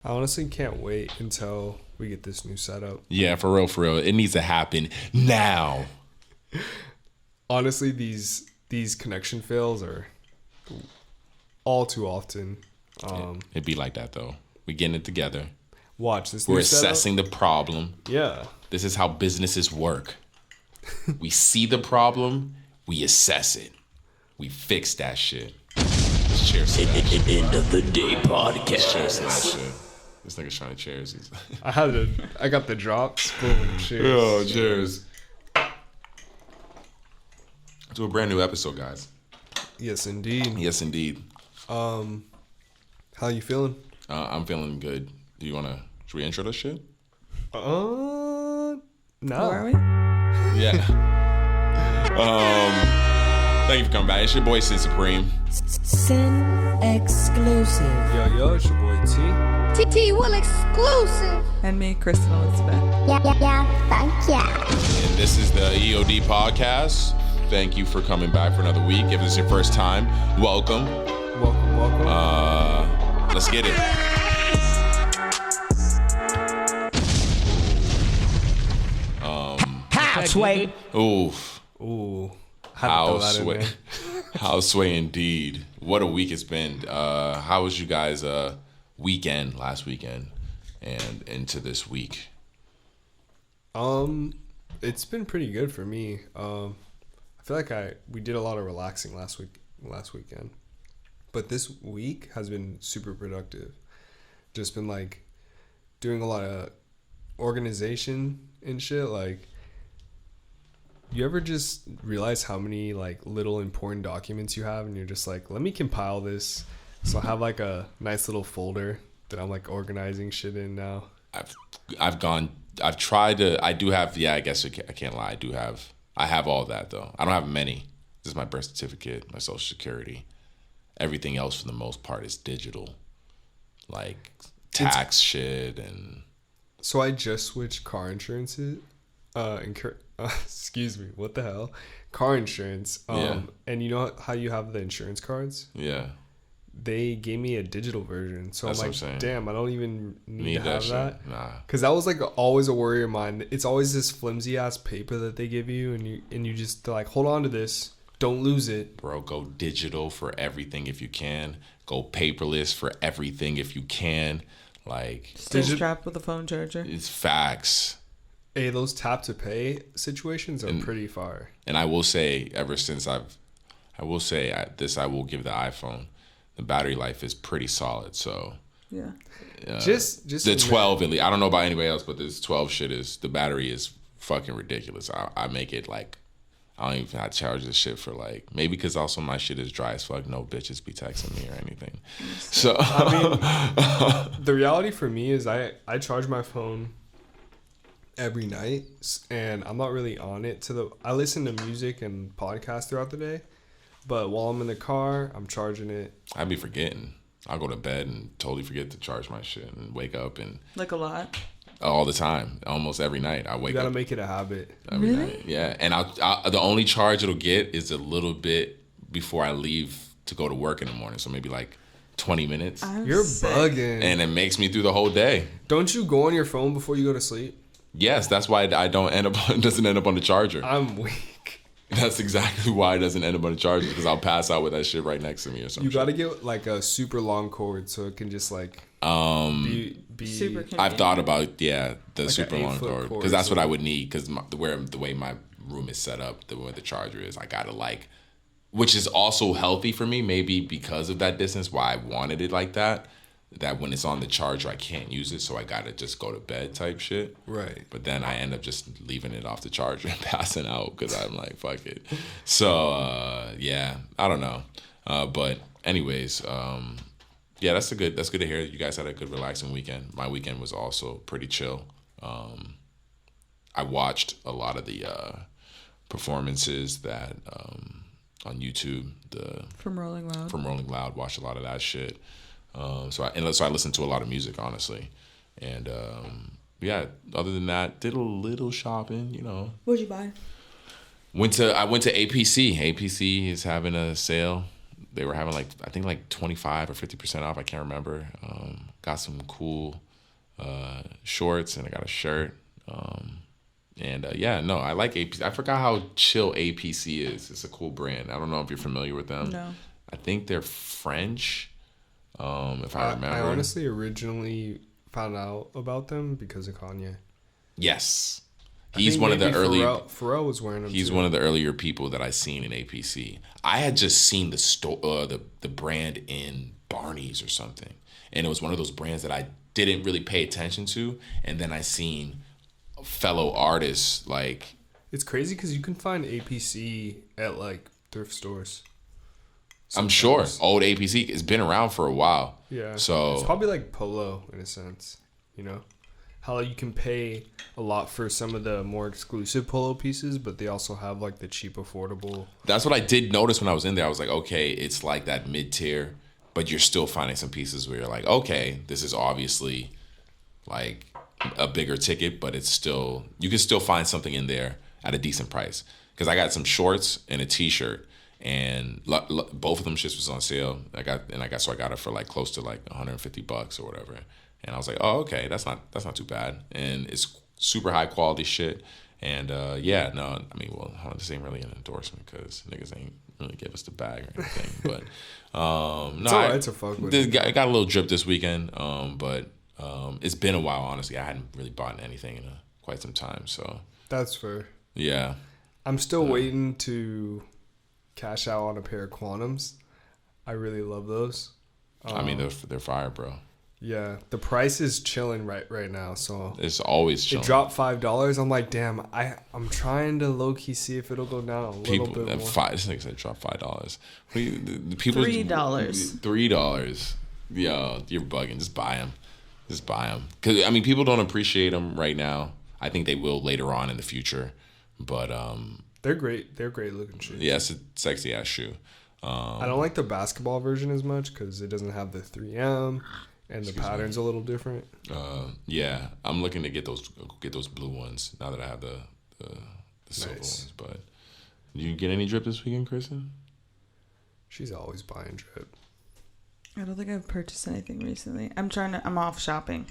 I honestly can't wait until we get this new setup. Yeah, for real. It needs to happen now. Honestly, these connection fails are all too often. It'd be like that though. We getting it together. Watch this. We're assessing the problem. Yeah. This is how businesses work. We see the problem, we assess it, we fix that shit. Let's cheers to that shit. End of the day podcast. Cheers to that shit. This nigga's trying to cheers. I got the drops. Boom, cheers. Oh, cheers. To a brand new episode, guys. Yes, indeed. Yes, indeed. How you feeling? I'm feeling good. Do you wanna? Should we intro this shit? No. Where are we? Yeah. Thank you for coming back. It's your boy Sin Supreme. Sin exclusive. Yo, it's your boy T. TT Will exclusive. And me, Kristen Elizabeth. Yeah, thank ya. And this is the EOD podcast. Thank you for coming back for another week. If it's your first time, welcome. Welcome. Let's get it. Sway. Oof. Ooh. How sway. How sway indeed. What a week it's been. How was you guys' weekend, last weekend, and into this week? It's been pretty good for me. I feel like we did a lot of relaxing last weekend. But this week has been super productive. Just been like doing a lot of organization and shit. Like, you ever just realize how many like little important documents you have and you're just like, let me compile this. So I have like a nice little folder that I'm like organizing shit in now. I do have, I guess I can't lie. I have all that though. I don't have many. This is my birth certificate, my social security. Everything else for the most part is digital. Like tax shit and. So I just switched car insurances. Excuse me, what the hell? Car insurance. Yeah. And you know how you have the insurance cards? Yeah. They gave me a digital version. So That's I'm what I'm saying. damn, I don't even need to have that. Nah. Because that was like always a worry of mine. It's always this flimsy ass paper that they give you, and you just like, hold on to this. Don't lose it. Bro, go digital for everything if you can. Go paperless for everything if you can. Like, Still strapped with a phone charger. it's facts. Hey, those tap to pay situations are pretty fire. And I will say, ever since I will give the iPhone, the battery life is pretty solid. So Yeah. Just the 12 at least. I don't know about anybody else, but this 12 shit the battery is fucking ridiculous. I make it like, I don't even have to charge this shit for like, maybe because also my shit is dry as fuck. No bitches be texting me or anything. So I mean, the reality for me is I charge my phone every night, and I'm not really on it I listen to music and podcasts throughout the day, but while I'm in the car, I'm charging it. I be forgetting. I'll go to bed and totally forget to charge my shit and wake up and Like a lot. all the time, almost every night. I wake You gotta up make it a habit. every Really? night. Yeah, and the only charge it'll get is a little bit before I leave to go to work in the morning. So maybe like 20 minutes, You're sick. bugging. and it makes me through the whole day. Don't you go on your phone before you go to sleep? Yes, that's why it doesn't end up on the charger. I'm weak. That's exactly why it doesn't end up on the charger, because I'll pass out with that shit right next to me or something. You gotta get like a super long cord so it can just like be Super convenient. I've thought about the Like super an long 8-foot cord, cord, because that's so- what I would need, because the way my room is set up, the way the charger is, I gotta like, which is also healthy for me, maybe because of that distance, why I wanted it like that. That when it's on the charger, I can't use it, so I gotta just go to bed type shit. Right. But then I end up just leaving it off the charger and passing out because I'm like, fuck it. So yeah, I don't know. But anyways, yeah, that's good to hear. You guys had a good relaxing weekend. My weekend was also pretty chill. I watched a lot of the performances that on YouTube. From Rolling Loud. Watched a lot of that shit. So I listened to a lot of music, honestly, and yeah. Other than that, did a little shopping. You know. What'd you buy? I went to APC. APC is having a sale they were having I think 25 or 50% off. I can't remember. Got some cool shorts and I got a shirt. I like APC. I forgot how chill APC is. It's a cool brand. I don't know if you're familiar with them. No. I think they're French, if I remember. I honestly originally found out about them because of Kanye. Yes. He's one of the early. Pharrell was wearing them. He's one of the earlier people that I seen in APC. I had just seen the brand in Barney's or something, and it was one of those brands that I didn't really pay attention to, and then I seen fellow artists like. It's crazy because you can find APC at thrift stores. I'm sure old APC has been around for a while. Yeah. So it's probably like Polo in a sense, How you can pay a lot for some of the more exclusive Polo pieces, but they also have the cheap, affordable. That's what I did notice when I was in there. I was like, okay, it's like that mid-tier, but you're still finding some pieces where you're like, okay, this is obviously like a bigger ticket, but it's still, you can still find something in there at a decent price. Because I got some shorts and a t-shirt, and both of them shits was on sale. I got it for close to $150 or whatever. And I was like, oh, okay, that's not too bad. And it's super high quality shit. And this ain't really an endorsement because niggas ain't really give us the bag or anything. But It's all right to fuck with it. I got a little drip this weekend, but it's been a while, honestly. I hadn't really bought anything in quite some time. So that's fair. Yeah. I'm still waiting to cash out on a pair of Quantums. I really love those. They're fire, bro. Yeah, the price is chilling right now, so it's always chilling. It dropped $5. I'm like, damn, I'm trying to low key see if it'll go down a little bit more. This nigga said drop $5. People $3. $3. Yo, you're bugging. Just buy them. Because people don't appreciate them right now. I think they will later on in the future, but they're great. They're great looking shoes. Yeah, it's a sexy ass shoe. I don't like the basketball version as much because it doesn't have the 3M. And the pattern's a little different. Yeah, I'm looking to get those blue ones now that I have the silver ones. But did you get any drip this weekend, Kristen? She's always buying drip. I don't think I've purchased anything recently. I'm off shopping.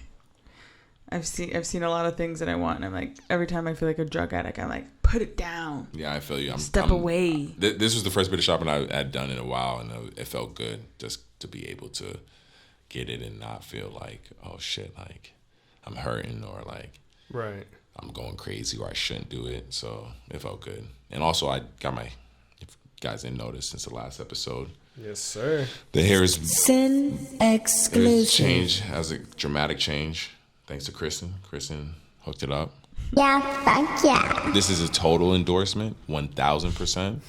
I've seen a lot of things that I want, and I'm like, every time I feel like a drug addict, I'm like, put it down. Yeah, I feel you. Step away. This was the first bit of shopping I had done in a while, and it felt good just to be able to get it and not feel like, oh shit, like I'm hurting or like right, I'm going crazy or I shouldn't do it. So it felt good. And also I got if you guys didn't notice since the last episode. Yes, sir. The hair is Sin exclusive. Has a dramatic change thanks to Kristen. Kristen hooked it up. Yeah, fuck yeah. This is a total endorsement, 1,000%.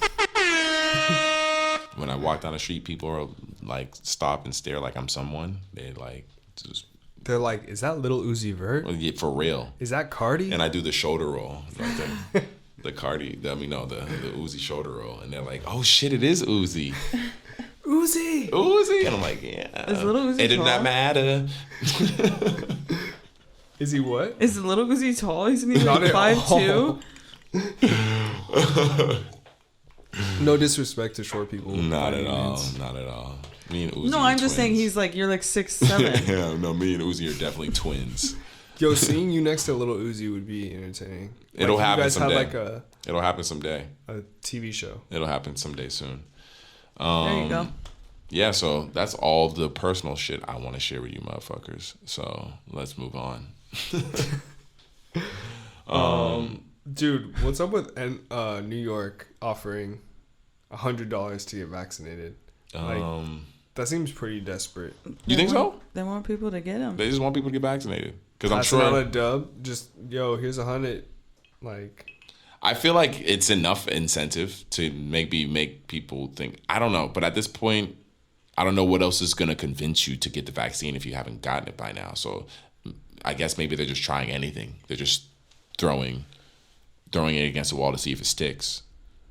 When I walk down the street, people are like stop and stare like I'm someone. They're like, is that Lil Uzi Vert? Yeah, for real. Is that Cardi? And I do the shoulder roll, like the Cardi. The Uzi shoulder roll, and they're like, oh shit, it is Uzi. Uzi, and I'm like, yeah. Is Lil Uzi it did tall? not matter. Is he what? Is Lil Uzi tall? He's Not at 5'2". No disrespect to short people. Not at all. Me and Uzi. No, I'm just saying you're like 6'7". Yeah, no, me and Uzi are definitely twins. Yo, seeing you next to Lil Uzi would be entertaining. It'll happen you guys someday. Had It'll happen someday. A TV show. It'll happen someday soon. There you go. Yeah, so that's all the personal shit I want to share with you motherfuckers. So let's move on. Dude, what's up with New York offering $100 to get vaccinated? That seems pretty desperate. You think so? They want people to get them. They just want people to get vaccinated. Because I'm sure sure. Not a dub. Just here's $100. I feel like it's enough incentive to maybe make people think. I don't know, but at this point, I don't know what else is going to convince you to get the vaccine if you haven't gotten it by now. So I guess maybe they're just trying anything. They're just throwing it against the wall to see if it sticks.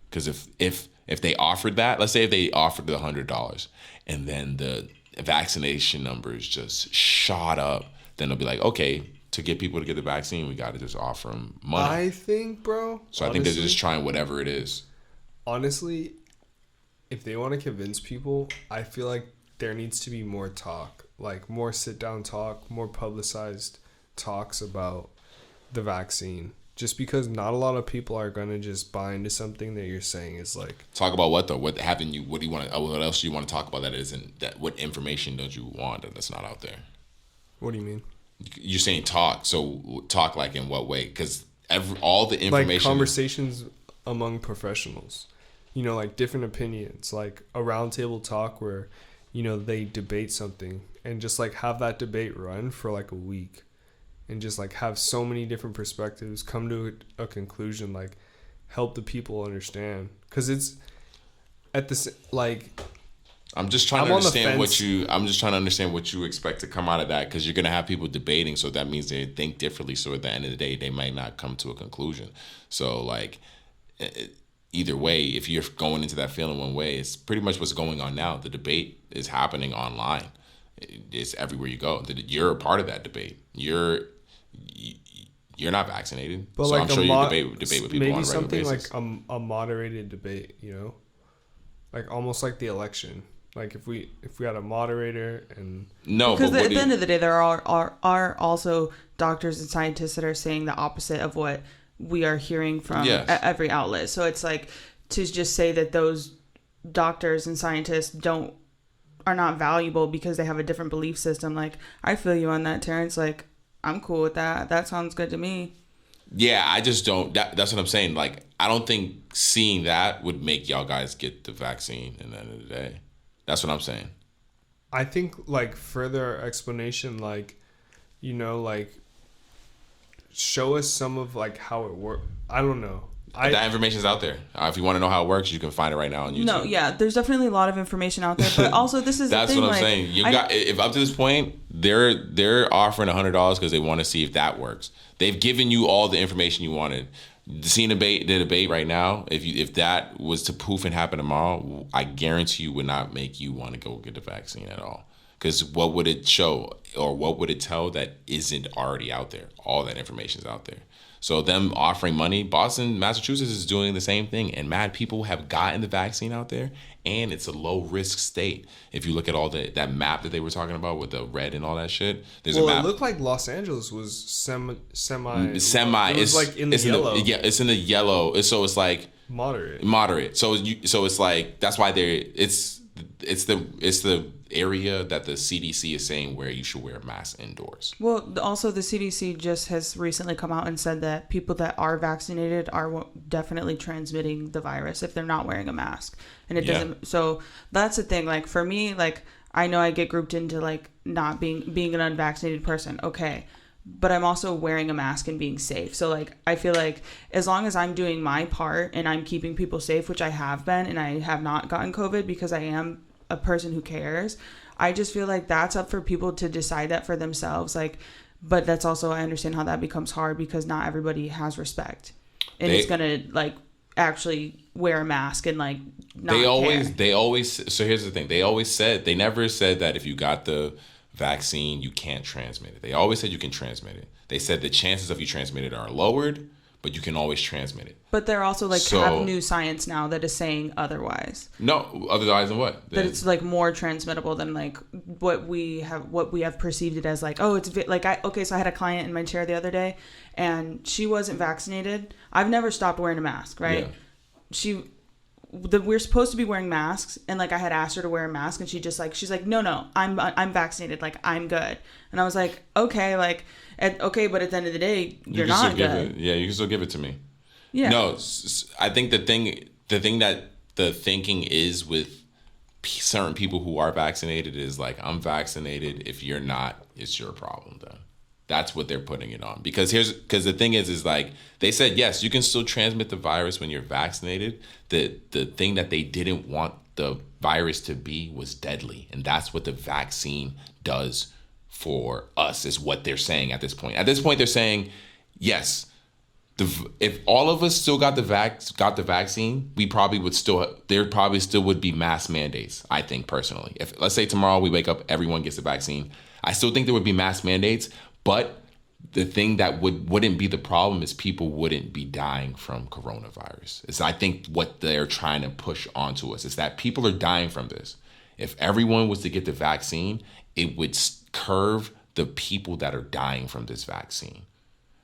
Because if they offered that, let's say if they offered the $100 and then the vaccination numbers just shot up, then they'll be like, okay, to get people to get the vaccine, we got to just offer them money. I think, bro. So I think they're just trying whatever it is. Honestly, if they want to convince people, I feel like there needs to be more talk, like more sit down talk, more publicized talks about the vaccine. Just because not a lot of people are gonna just buy into something that you're saying is like. Talk about what though? What haven't you? What do you want? What else do you want to talk about that isn't that? What information don't you want that's not out there? What do you mean? You're saying talk. So talk like in what way? Because all the information, like conversations among professionals, you know, like different opinions, like a roundtable talk where, you know, they debate something and just like have that debate run for like a week. And just like have so many different perspectives, come to a conclusion, like help the people understand. Because it's at this like. I'm just trying to understand I'm just trying to understand what you expect to come out of that, because you're gonna have people debating, so that means they think differently. So at the end of the day, they might not come to a conclusion. So like, either way, if you're going into that feeling one way, it's pretty much what's going on now. The debate is happening online. It's everywhere you go. You're a part of that debate. You're not vaccinated, but so like I'm sure you debate with people maybe on a regular basis. Maybe something like a moderated debate, you know, like almost like the election. Like if we had a moderator and because at the end of the day, there are also doctors and scientists that are saying the opposite of what we are hearing from every outlet. So it's like to just say that those doctors and scientists are not valuable because they have a different belief system. Like I feel you on that, Terrence. Like I'm cool with that. That sounds good to me. Yeah, I just don't. That's what I'm saying. Like, I don't think seeing that would make y'all guys get the vaccine at the end of the day. That's what I'm saying. I think, like, further explanation, like, you know, like, show us some of, like, how it works. I don't know. That information's out there. If you want to know how it works, you can find it right now on YouTube. No, yeah, there's definitely a lot of information out there, but also this is that's the thing, what I'm saying. If up to this point they're offering $100 because they want to see if that works. They've given you all the information you wanted. Seeing the debate right now, if that was to poof and happen tomorrow, I guarantee you would not make you want to go get the vaccine at all. Because what would it show or what would it tell that isn't already out there? All that information is out there. So them offering money, Boston, Massachusetts is doing the same thing, and mad people have gotten the vaccine out there, and it's a low risk state. If you look at all that map that they were talking about with the red and all that shit, there's a map. It looked like Los Angeles was semi. It was it's like in the yellow. It's in the yellow. So it's like moderate. So it's like that's why it's the area that the CDC is saying where you should wear a mask indoors. Well, also the CDC just has recently come out and said that people that are vaccinated are definitely transmitting the virus if they're not wearing a mask. And it doesn't. So that's the thing. Like for me, like I know I get grouped into like not being an unvaccinated person. Okay. But I'm also wearing a mask and being safe. So like I feel like as long as I'm doing my part and I'm keeping people safe, which I have been, and I have not gotten COVID because I am a person who cares, I just feel like that's up for people to decide that for themselves. Like, but that's also, I understand how that becomes hard because not everybody has respect and it's gonna like actually wear a mask and like not they always so here's the thing, they never said that if you got the vaccine you can't transmit it. They always said you can transmit it. They said the chances of you transmit it are lowered, but you can always transmit it. But they're also like have new science now that is saying otherwise. No, otherwise than what? That it's like more transmittable than like what we have perceived it as. Like, oh, it's like so I had a client in my chair the other day, and she wasn't vaccinated. I've never stopped wearing a mask, right? Yeah. We're supposed to be wearing masks, and like I had asked her to wear a mask, and she's like, no, I'm vaccinated, like I'm good. And I was like, okay, like okay, but at the end of the day, you're not good. Yeah, you can still give it to me. Yeah. No, I think the thing that the thinking is with certain people who are vaccinated is like, I'm vaccinated. If you're not, it's your problem then. That's what they're putting it on. Because the thing is like, they said, yes, you can still transmit the virus when you're vaccinated. The thing that they didn't want the virus to be was deadly. And that's what the vaccine does for us, is what they're saying at this point. At this point, they're saying, yes, if all of us still got the vaccine, there probably still would be mass mandates, I think, personally. If let's say tomorrow we wake up, everyone gets the vaccine, I still think there would be mass mandates, but the thing that wouldn't be the problem is people wouldn't be dying from coronavirus. It's, I think, what they're trying to push onto us is that people are dying from this. If everyone was to get the vaccine, it would curve the people that are dying from this vaccine.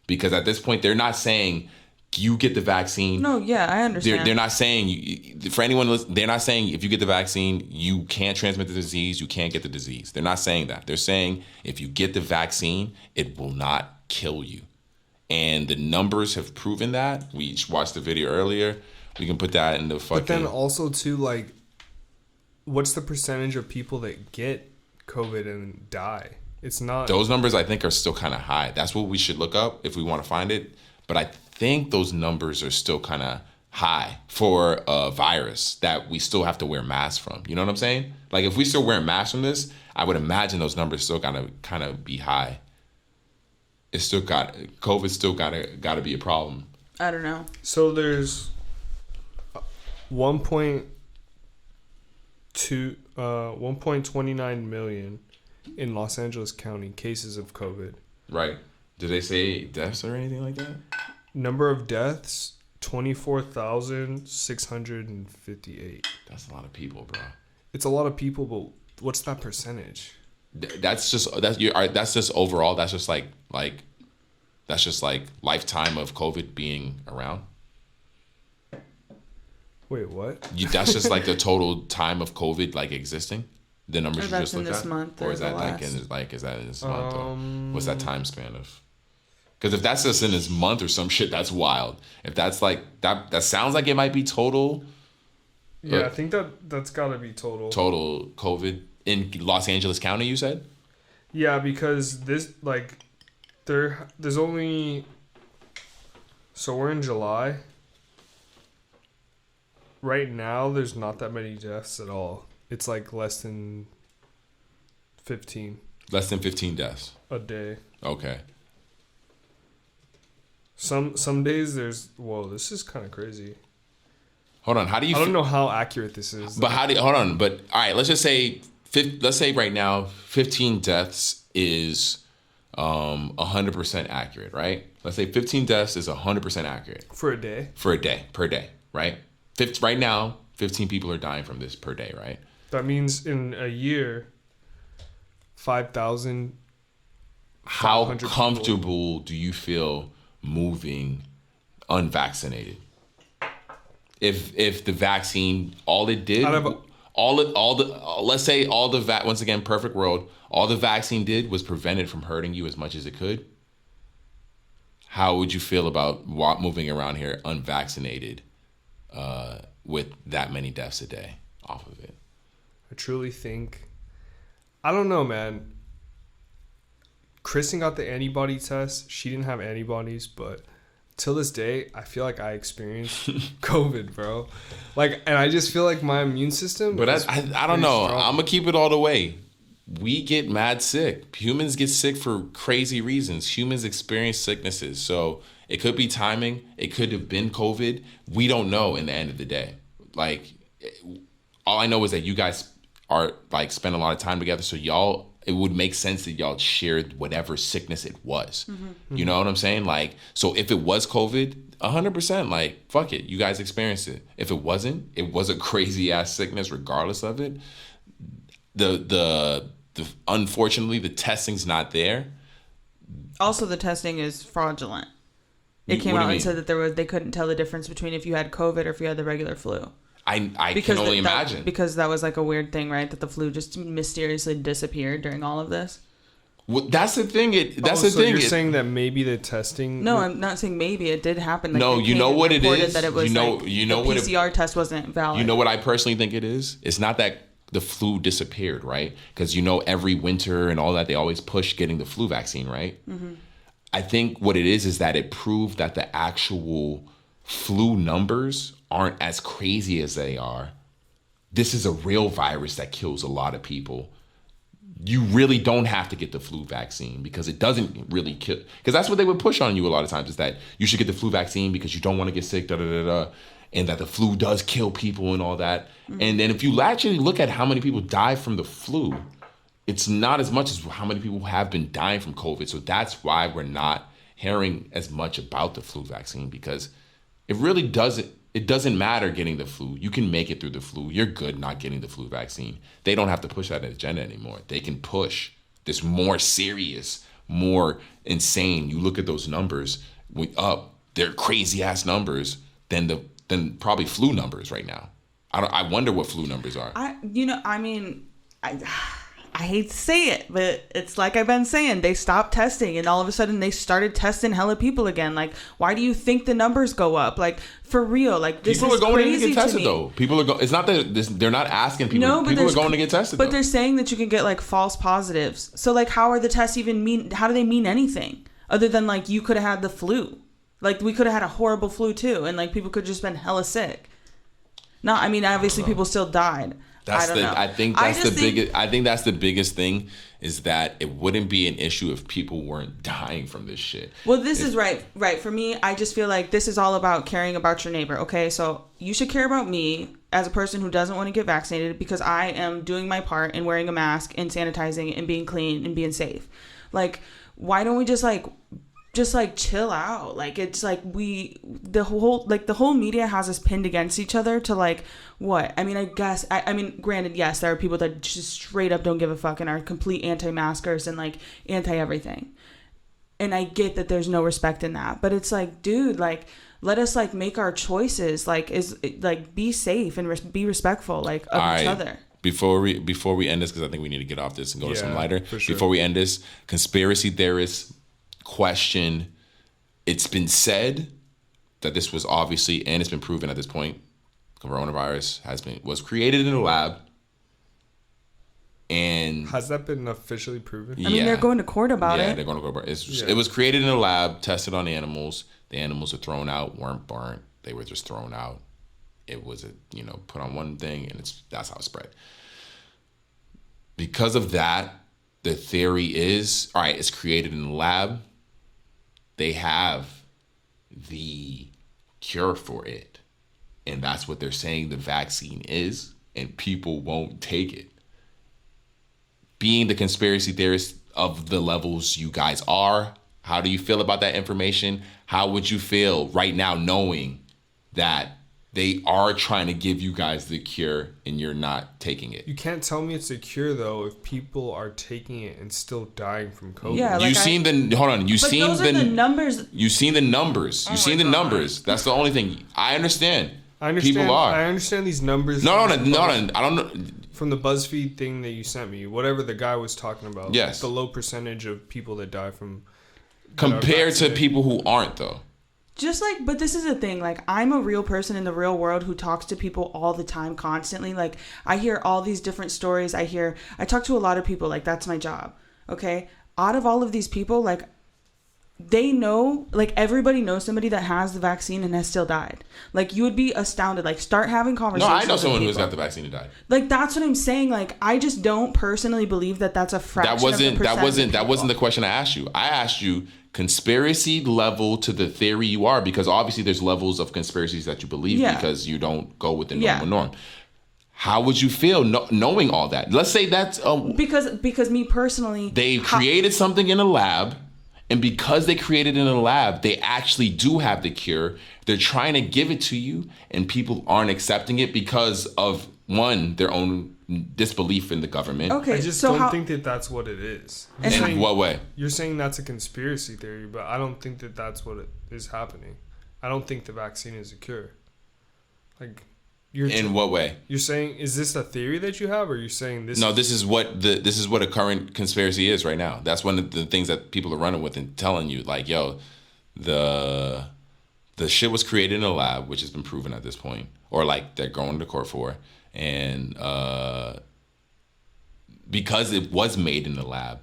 Because at this point, they're not saying you get the vaccine. No, yeah, I understand. They're not saying, for anyone listening, they're not saying if you get the vaccine, you can't transmit the disease, you can't get the disease. They're not saying that. They're saying if you get the vaccine, it will not kill you. And the numbers have proven that. We watched the video earlier. We can put that in the fucking... But then also, too, like, what's the percentage of people that get COVID and die? It's not... Those numbers, I think, are still kind of high. That's what we should look up if we want to find it. But I think those numbers are still kind of high for a virus that we still have to wear masks from. You know what I'm saying? Like, if we still wear masks from this, I would imagine those numbers still gotta kind of be high. It's still COVID's still gotta be a problem. I don't know. So there's 1.29 million in Los Angeles County cases of COVID. Right. Did they say deaths or anything like that? Number of deaths, 24,658. That's a lot of people, bro. It's a lot of people, but what's that percentage? That's just overall. That's just like lifetime of COVID being around. Wait, what? That's just like the total time of COVID like existing. The numbers you just looked at, month, or is that is that in this month? Or what's that time span of? Because if that's just in this month or some shit, that's wild. If that's like that sounds like it might be total. Yeah, I think that's got to be total. Total COVID in Los Angeles County, you said? Yeah, because this there's only. So we're in July. Right now, there's not that many deaths at all. It's like less than 15. Less than 15 deaths a day. Okay. Some days there's this is kind of crazy. Hold on, how do you? I don't know how accurate this is. But hold on, but all right, let's just say right now 15 deaths is 100% accurate, right? Let's say 15 deaths is 100% accurate for a day. Per day, right? Right now, 15 people are dying from this per day, right? That means in a year, 5,000. How comfortable do you feel moving unvaccinated? If the vaccine, all it did, let's say once again, perfect world, all the vaccine did was prevent it from hurting you as much as it could. How would you feel about moving around here unvaccinated with that many deaths a day off of it? I truly think, I don't know, man. Kristen got the antibody test. She didn't have antibodies, but till this day, I feel like I experienced COVID, bro. Like, and I just feel like my immune system. But I don't know. Strong. I'm gonna keep it all the way. We get mad sick. Humans get sick for crazy reasons. Humans experience sicknesses. So it could be timing. It could have been COVID. We don't know in the end of the day. Like, all I know is that you guys are like spend a lot of time together. So y'all, it would make sense that y'all shared whatever sickness it was. Mm-hmm. You know what I'm saying? Like, so if it was COVID, 100%, like, fuck it. You guys experienced it. If it wasn't, it was a crazy ass sickness regardless of it. The unfortunately, the testing's not there. Also, the testing is fraudulent. It came out and said that they couldn't tell the difference between if you had COVID or if you had the regular flu. I can only imagine. Because that was like a weird thing, right? That the flu just mysteriously disappeared during all of this. Well, that's the thing. So you're saying that maybe the testing... No, I'm not saying maybe. It did happen. Like, no, you know what it is? That it was the PCR test wasn't valid. You know what I personally think it is? It's not that the flu disappeared, right? Because every winter and all that, they always push getting the flu vaccine, right? Mm-hmm. I think what it is that it proved that the actual flu numbers aren't as crazy as they are. This is a real virus that kills a lot of people. You really don't have to get the flu vaccine because it doesn't really kill. Because that's what they would push on you a lot of times, is that you should get the flu vaccine because you don't want to get sick, and that the flu does kill people and all that. Mm-hmm. And then if you actually look at how many people die from the flu, it's not as much as how many people have been dying from COVID. So that's why we're not hearing as much about the flu vaccine, because it really doesn't matter getting the flu. You can make it through the flu. You're good not getting the flu vaccine. They don't have to push that agenda anymore. They can push this more serious, more insane. You look at those numbers they're crazy ass numbers than probably flu numbers right now. I wonder what flu numbers are. I hate to say it, but it's like I've been saying, they stopped testing and all of a sudden they started testing hella people again. Like, why do you think the numbers go up? Like, for real, like, this people is are going crazy to get tested, to me. though. People are going. It's not that they're not asking people. No, but people are going to get tested. But though. they're saying that you can get like false positives. So like, how are the tests even mean? How do they mean anything other than like you could have had the flu? Like, we could have had a horrible flu too, and like people could just been hella sick. No, I mean, obviously people still died. I think that's the biggest thing, is that it wouldn't be an issue if people weren't dying from this shit. Well, this is right. For me, I just feel like this is all about caring about your neighbor. Okay, so you should care about me as a person who doesn't want to get vaccinated, because I am doing my part in wearing a mask and sanitizing and being clean and being safe. Like, why don't we just chill out? Like, it's like the whole media has us pinned against each other to like what? I mean, I guess, I mean, granted, yes, there are people that just straight up don't give a fuck and are complete anti-maskers and like anti-everything. And I get that there's no respect in that, but it's like, dude, like, let us like make our choices. Like, be safe and be respectful, like, of each other. Before we end this, because I think we need to get off this and go to some lighter. For sure. Before we end this, conspiracy theorists question. It's been said that this was obviously, and it's been proven at this point, coronavirus was created in a lab. And has that been officially proven? I mean, they're going to court about it. Yeah, they're going to court about it. It was created in a lab, tested on animals. The animals were thrown out, weren't burnt. They were just thrown out. It was put on one thing, and that's how it spread. Because of that, the theory is, all right, it's created in the lab. They have the cure for it. And that's what they're saying the vaccine is. And people won't take it. Being the conspiracy theorist of the levels you guys are, how do you feel about that information? How would you feel right now knowing that they are trying to give you guys the cure and you're not taking it? You can't tell me it's a cure though if people are taking it and still dying from COVID. Yeah, like You've seen the numbers. You've seen the numbers. You've seen the numbers. That's the only thing. I understand. People are. I understand these numbers. No. I don't know. From the BuzzFeed thing that you sent me, whatever the guy was talking about. Yes. The low percentage of people that die from. Compared to people who aren't, though. Just like, but this is the thing, like, I'm a real person in the real world who talks to people all the time, constantly. Like, I hear all these different stories. I talk to a lot of people, like, that's my job. Okay. Out of all of these people, like, they know, like, everybody knows somebody that has the vaccine and has still died. Like, you would be astounded. Like, start having conversations. No, I know someone who's got the vaccine and died. Like, that's what I'm saying. Like, I just don't personally believe that that's a fraction of the percent. That wasn't the question I asked you. I asked you conspiracy level to the theory you are, because obviously there's levels of conspiracies that you believe because you don't go with the normal norm. How would you feel knowing all that? Let's say that's because me personally, they created something in a lab. And because they created it in a lab, they actually do have the cure. They're trying to give it to you, and people aren't accepting it because of, one, their own disbelief in the government. Okay, I just don't think that that's what it is. In what way? You're saying that's a conspiracy theory, but I don't think that that's what is happening. I don't think the vaccine is a cure. Like, in what way? You're saying, is this a theory that you have, or you're saying this? No, this is what a current conspiracy is right now. That's one of the things that people are running with and telling you, like, yo, the shit was created in a lab, which has been proven at this point, or like they're going to court for, and because it was made in the lab,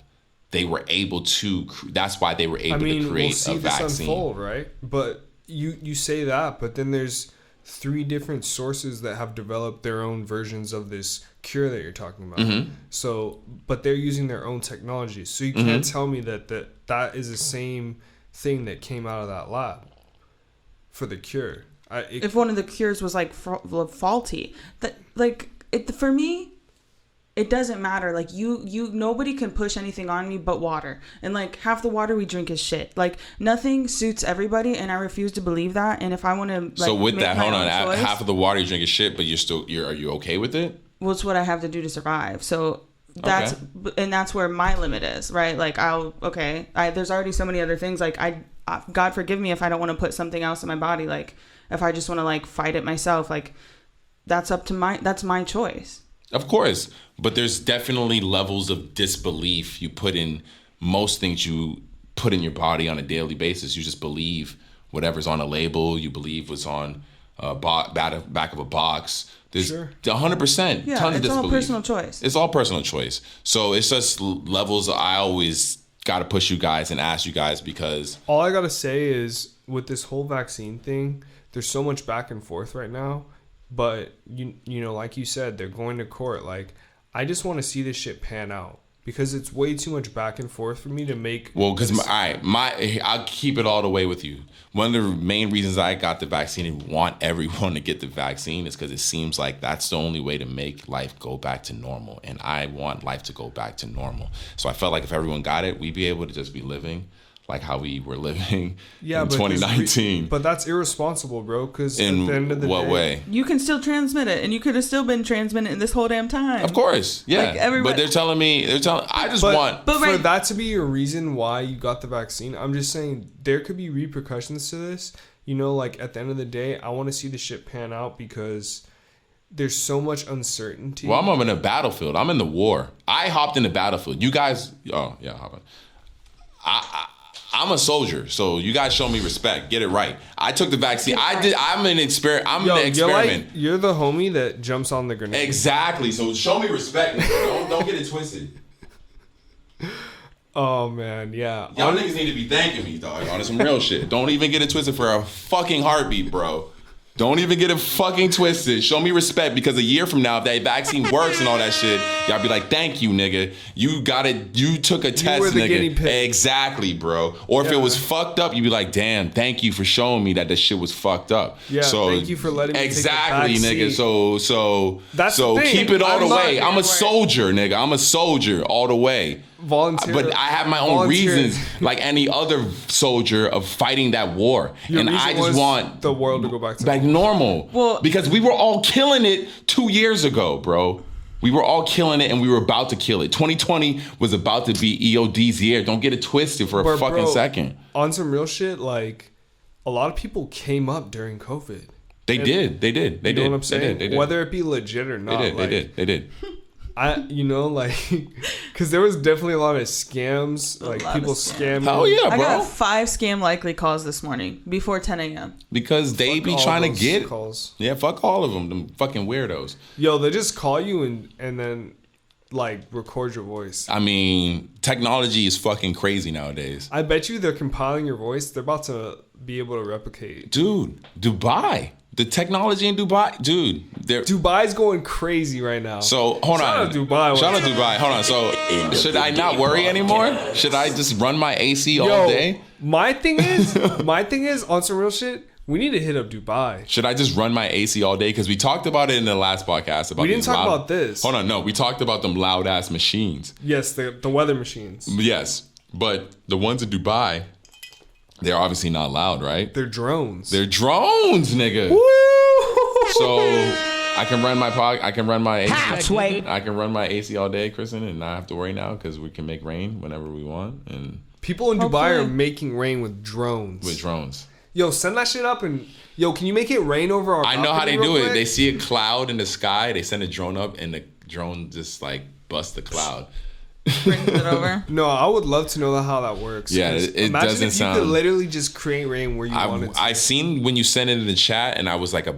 they were able to. That's why they were able to create a vaccine. This unfold, right? But you say that, but then there's 3 different sources that have developed their own versions of this cure that you're talking about. Mm-hmm. So, but they're using their own technology. So you can't tell me that is the same thing that came out of that lab for the cure. If one of the cures was like faulty, that like for me, it doesn't matter. Like nobody can push anything on me but water. And like half the water we drink is shit. Like nothing suits everybody, and I refuse to believe that. And if I want to, like, so with make that, my hold own on, choice, half of the water you drink is shit, but are you okay with it? well, it's what I have to do to survive. So that's and that's where my limit is, right? Like there's already so many other things. Like God forgive me if I don't want to put something else in my body. Like if I just want to like fight it myself, like that's my choice. Of course, but there's definitely levels of disbelief you put in most things you put in your body on a daily basis. You just believe whatever's on a label. You believe what's on back of a box. There's 100%. Yeah, tons of disbelief. It's all personal choice. It's all personal choice. So it's just levels. I always got to push you guys and ask you guys, because all I gotta say is with this whole vaccine thing, there's so much back and forth right now. But you know, like you said, they're going to court. Like, I just want to see this shit pan out, because it's way too much back and forth for me to make. Well, because I'll keep it all the way with you. One of the main reasons I got the vaccine and want everyone to get the vaccine is because it seems like that's the only way to make life go back to normal, and I want life to go back to normal. So I felt like if everyone got it, we'd be able to just be living like how we were living in 2019. But that's irresponsible, bro, because at in the end of the what day, way? You can still transmit it, and you could have still been transmitting this whole damn time. Of course, yeah. Like, everybody- But I just want. But for right- that to be your reason why you got the vaccine, I'm just saying there could be repercussions to this. You know, like at the end of the day, I want to see the shit pan out, because there's so much uncertainty. Well, I'm in a battlefield. I'm in the war. I hopped in the battlefield. You guys, hop on. I'm a soldier, so you guys show me respect. Get it right. I took the vaccine. I'm an experiment. I'm the experiment. You're the homie that jumps on the grenade. Exactly. So show me respect. Don't get it twisted. Oh man, yeah. Y'all niggas need to be thanking me, dog. On some real shit. Don't even get it twisted for a fucking heartbeat, bro. Don't even get it fucking twisted. Show me respect, because a year from now, if that vaccine works and all that shit, y'all be like, thank you, nigga. You got it. You took a test, were the nigga. guinea pig. Exactly, bro. Or if it was fucked up, you'd be like, damn, thank you for showing me that this shit was fucked up. Yeah, so, thank you for letting me exactly, take the back nigga. seat. So That's the thing. keep it all I'm the not- way. I'm a soldier, nigga. I'm a soldier all the way. Volunteer. But I have my own reasons, like any other soldier, of fighting that war. Your and reason I just was want the world to go back to normal. Well, because we were all killing it 2 years ago, bro. We were all killing it, and we were about to kill it. 2020 was about to be EOD's year. Don't get it twisted for a fucking second. On some real shit, like, a lot of people came up during COVID. They did. You know what I'm saying? They did. Whether it be legit or not. They did. Because there was definitely a lot of scams, like people scamming. Hell yeah, I bro. got 5 scam likely calls this morning before 10 a.m. Because they be all trying to those get calls. Yeah, fuck all of them fucking weirdos. Yo, they just call you and then like record your voice. I mean, technology is fucking crazy nowadays. I bet you they're compiling your voice. They're about to be able to replicate. Dude, Dubai. The technology in Dubai, dude. Dubai's going crazy right now. So hold Shout on. out Dubai. Shout out Dubai. Hold on. So should I not worry anymore? Should I just run my AC all day? My thing is on some real shit. We need to hit up Dubai. Should I just run my AC all day? Because we talked about it in the last podcast. About We didn't these talk loud- about this. Hold on. No, we talked about them loud ass machines. Yes, the weather machines. Yes, but the ones in Dubai, they're obviously not loud, right? They're drones. They're drones, nigga. Woo! So I can run my AC. Halfway. I can run my AC all day, Kristen, and not have to worry now because we can make rain whenever we want and People in Dubai are Hopefully. making rain with drones. with drones. Yo, send that shit up and can you make it rain over our I know how they balcony do real it. quick? They see a cloud in the sky, they send a drone up, and the drone just like busts the cloud. Brings it over. No, I would love to know how that works. Yeah, 'Cause it imagine doesn't if you could sound- literally just create rain where you wanted to. I seen when you sent it in the chat, and I was like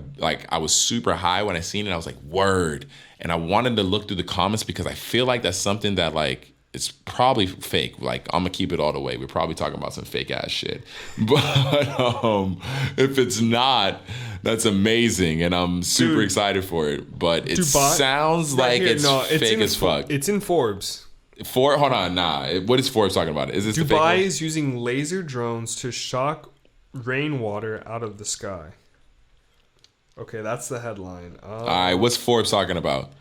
I was super high when I seen it. I was like, word, and I wanted to look through the comments because I feel like that's something that like it's probably fake. Like I'm gonna keep it all the way. We're probably talking about some fake ass shit, but if it's not, that's amazing, and I'm super excited for it. But it Dubai- sounds Right like here, it's fake in as fuck. It's in Forbes. Hold on, what is Forbes talking about? Is this the fake Dubai one? is using laser drones to shock rainwater out of the sky. Okay, that's the headline. All right, what's Forbes talking about?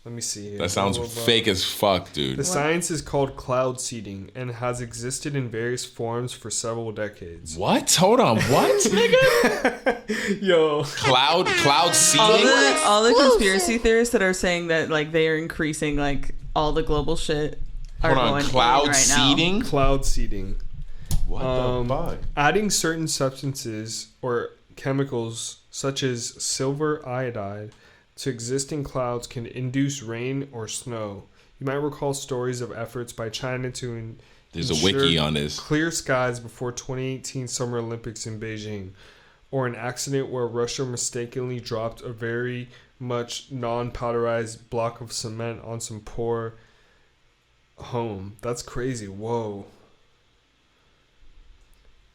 Let me see here. That sounds fake as fuck, dude. The science is called cloud seeding and has existed in various forms for several decades. What? Hold on. What, nigga? Yo. Cloud seeding? All the conspiracy theorists that are saying that like they are increasing like all the global shit are Hold on. going Cloud right seeding? Cloud seeding. What the fuck? Adding certain substances or chemicals such as silver iodide to existing clouds can induce rain or snow. You might recall stories of efforts by China to There's a wiki on this. Clear skies before 2018 Summer Olympics in Beijing, or an accident where Russia mistakenly dropped a very much non-powderized block of cement on some poor home. That's crazy. Whoa.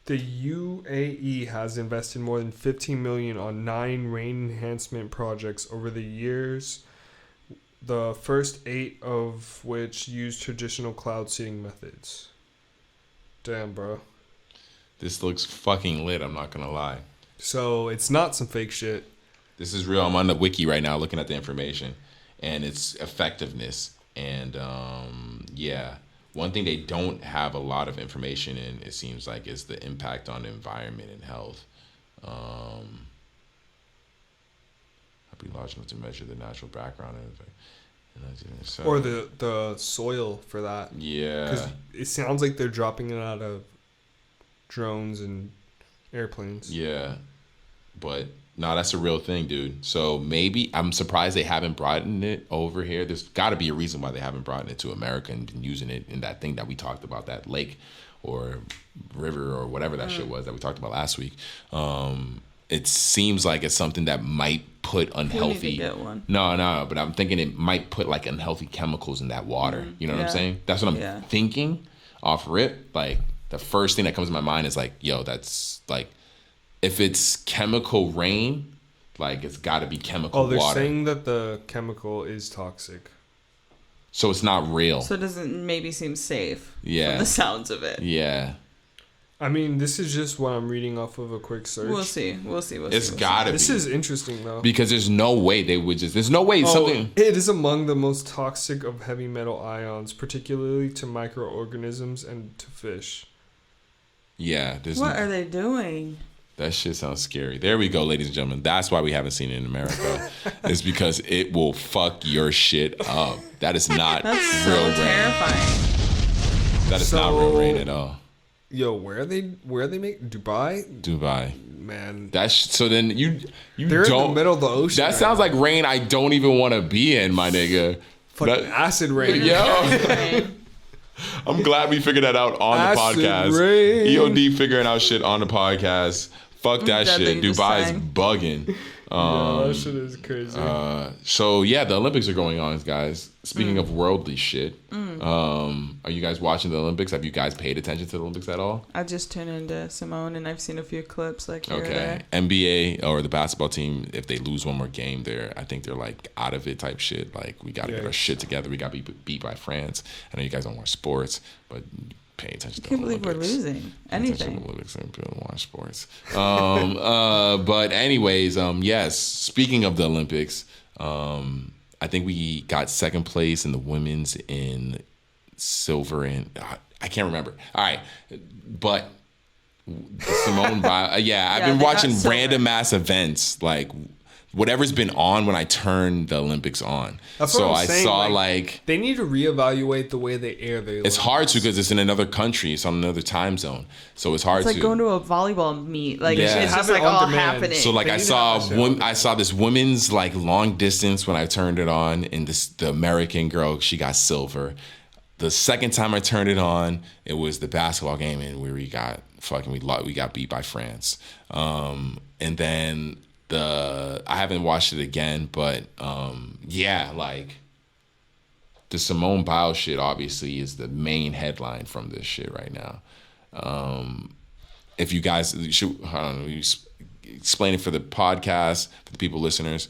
The UAE has invested more than $15 million on 9 rain enhancement projects over the years, the first 8 of which use traditional cloud seeding methods. Damn, bro. This looks fucking lit, I'm not gonna lie. So it's not some fake shit. This is real. I'm on the wiki right now looking at the information and its effectiveness. And yeah. One thing they don't have a lot of information in, it seems like, is the impact on the environment and health. I'd be large enough to measure the natural background of Or the soil for that. Yeah. Because it sounds like they're dropping it out of drones and airplanes. Yeah. But no, that's a real thing, dude. So maybe, I'm surprised they haven't brought it over here. There's got to be a reason why they haven't brought it to America and been using it in that thing that we talked about, that lake or river or whatever that shit was that we talked about last week. It seems like it's something that might put unhealthy. You need to get one. No, but I'm thinking it might put like unhealthy chemicals in that water. You know what I'm saying? That's what I'm thinking off rip. Like the first thing that comes to my mind is like, yo, that's like, if it's chemical rain, like it's got to be chemical water. Oh, they're saying that the chemical is toxic. So it's not real. So it doesn't maybe seem safe. Yeah. From the sounds of it. Yeah. I mean, this is just what I'm reading off of a quick search. We'll see. It's got to be. This is interesting, though. Because there's no way they would just... There's no way something... It is among the most toxic of heavy metal ions, particularly to microorganisms and to fish. Yeah. What are they doing? That shit sounds scary. There we go, ladies and gentlemen. That's why we haven't seen it in America. It's because it will fuck your shit up. That is not That's real so rain. terrifying. That is not real rain at all. Yo, where are they make Dubai? Man. So then they're don't, in the middle of the ocean. That sounds like rain I don't even want to be in, my nigga. Fucking acid rain. Yo. I'm glad we figured that out on Acid the podcast. rain. EOD figuring out shit on the podcast. Fuck that That shit. thing just Dubai's sang. bugging. Yeah, that shit is crazy. So yeah, the Olympics are going on, guys. Speaking of worldly shit, are you guys watching the Olympics? Have you guys paid attention to the Olympics at all? I just tuned into Simone and I've seen a few clips like here or Okay. there. NBA or the basketball team, if they lose one more game, I think they're like out of it type shit. Like we got to get our shit together. We got to be beat by France. I know you guys don't watch sports, but pay attention to the I can't believe we're Olympics. losing anything. Olympics and people don't watch sports. But anyways, yes. Speaking of the Olympics, I think we got second place in the women's in silver and I can't remember. All right, but Simone Biles. Yeah, I've been they got watching silver. random ass events like. Whatever's been on when I turned the Olympics on. That's so what I'm saying, saw they need to reevaluate the way they air the it's hard to because it's in another country. It's on another time zone. So it's hard It's like to. going to a volleyball meet. Like Yeah. it's just Have it like on all demand. happening. So like They need to I saw this women's like long distance when I turned it on, and the American girl, she got silver. The second time I turned it on, it was the basketball game, and we got beat by France. And then I haven't watched it again, but yeah, like the Simone Biles shit obviously is the main headline from this shit right now. If you guys should, I don't know, you explain it for the podcast, for the people listeners.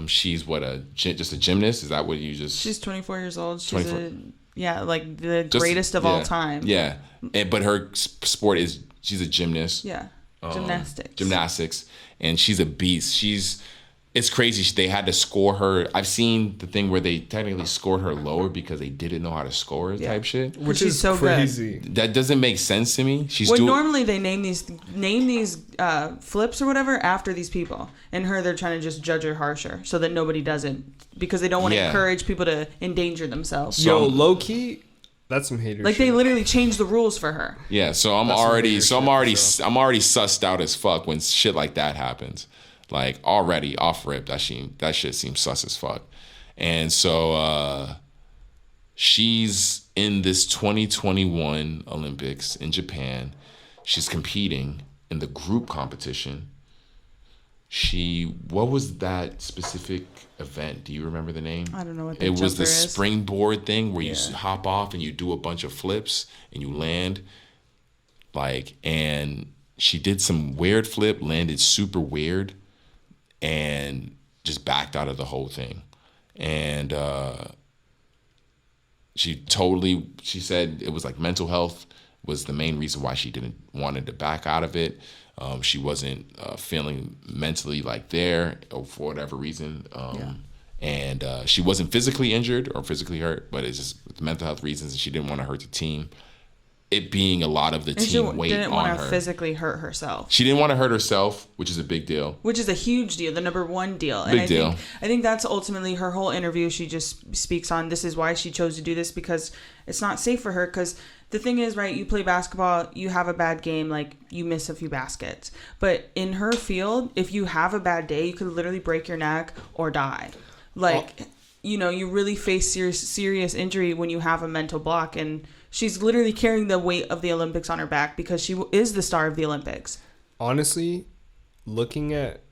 She's just a gymnast? Is that what you just? She's 24 years old. She's 24. like the greatest of all time. Yeah, but her sport is she's a gymnast. Yeah. Gymnastics. And she's a beast. It's crazy. They had to score her. I've seen the thing where they technically scored her lower because they didn't know how to score type shit. Which she's is so crazy. That doesn't make sense to me. Normally they name these flips or whatever after these people, and they're trying to just judge her harsher so that nobody does it because they don't want to encourage people to endanger themselves. Yo, low key, that's some hater like shit. they literally changed the rules for her. Yeah, so I'm already sussed out as fuck when shit like that happens. Like already off rip, that shit seems sus as fuck. And so she's in this 2021 Olympics in Japan. She's competing in the group competition. What was that specific event? Do you remember the name? I don't know what that it was. The is. Springboard thing where you hop off and you do a bunch of flips and you land. And she did some weird flip, landed super weird, and just backed out of the whole thing. And she said it was like mental health was the main reason why she didn't wanted to back out of it. She wasn't feeling mentally like there or for whatever reason. And she wasn't physically injured or physically hurt, but it's just mental health reasons, and she didn't want to hurt the team. It being a lot of the team weight on her. She didn't want to physically hurt herself. She didn't want to hurt herself, which is a big deal. Which is a huge deal, the number one deal. Big deal. I think that's ultimately her whole interview. She just speaks on this is why she chose to do this, because it's not safe for her. Because the thing is, right, you play basketball, you have a bad game, like you miss a few baskets. But in her field, if you have a bad day, you could literally break your neck or die. You really face serious injury when you have a mental block, and she's literally carrying the weight of the Olympics on her back because she is the star of the Olympics. Honestly, looking at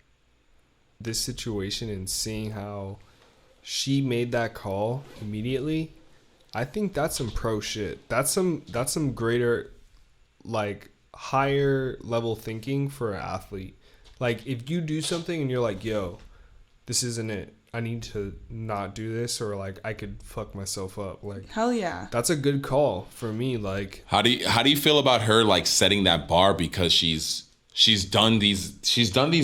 this situation and seeing how she made that call immediately, I think that's some pro shit. That's some greater, like, higher level thinking for an athlete. Like, if you do something and you're like, yo, this isn't it, I need to not do this, or like I could fuck myself up. Like, hell yeah, that's a good call for me. Like, how do you feel about her like setting that bar, because she's done these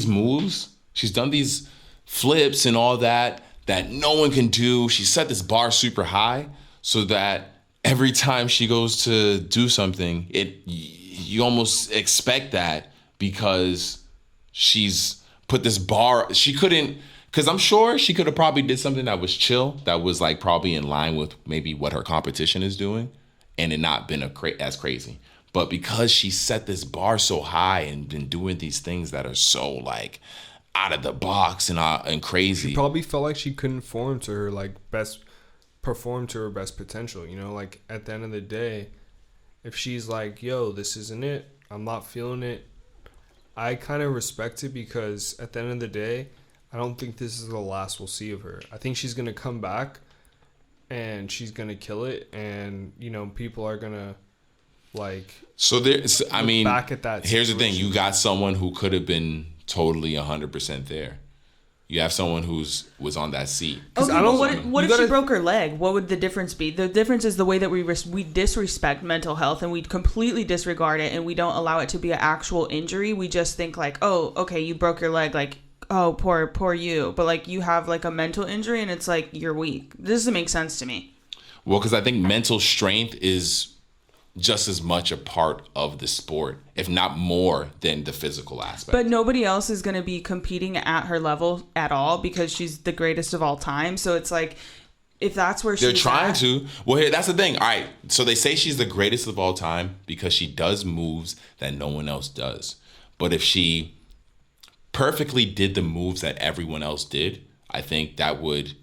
moves, she's done these flips and all that no one can do. She set this bar super high so that every time she goes to do something, you almost expect that, because she's put this bar. She couldn't. Because I'm sure she could have probably did something that was chill, that was like probably in line with maybe what her competition is doing, and it not been as crazy. But because she set this bar so high and been doing these things that are so like out of the box and crazy, she probably felt like she couldn't perform to her best potential. Like at the end of the day, if she's like, yo, this isn't it, I'm not feeling it, I kind of respect it, because at the end of the day, I don't think this is the last we'll see of her. I think she's going to come back and she's going to kill it, and people are going to like back at that situation. Here's the thing, you got someone who could have been totally 100% there. You have someone was on that seat. Okay, what if she broke her leg? What would the difference be? The difference is the way that we disrespect mental health, and we completely disregard it, and we don't allow it to be an actual injury. We just think like, oh, okay, you broke your leg, like, oh, poor you. But like, you have like a mental injury, and it's like you're weak. This doesn't make sense to me. Well, because I think mental strength is just as much a part of the sport, if not more than the physical aspect. But nobody else is going to be competing at her level at all, because she's the greatest of all time. So it's like, if that's where they're trying to. Well, here, that's the thing. All right, so they say she's the greatest of all time because she does moves that no one else does. But if she perfectly did the moves that everyone else did, I think that would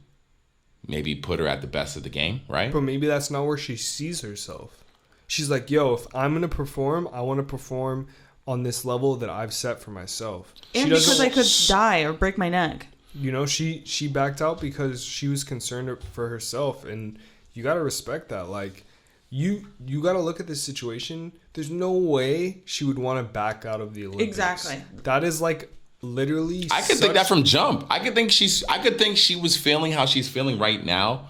maybe put her at the best of the game, right? But maybe that's not where she sees herself. She's like, yo, if I'm going to perform, I want to perform on this level that I've set for myself. And because I could die or break my neck. She backed out because she was concerned for herself, and you got to respect that. Like, you got to look at this situation. There's no way she would want to back out of the Olympics. Exactly. That is like literally. I could think that from jump. I could think she was feeling how she's feeling right now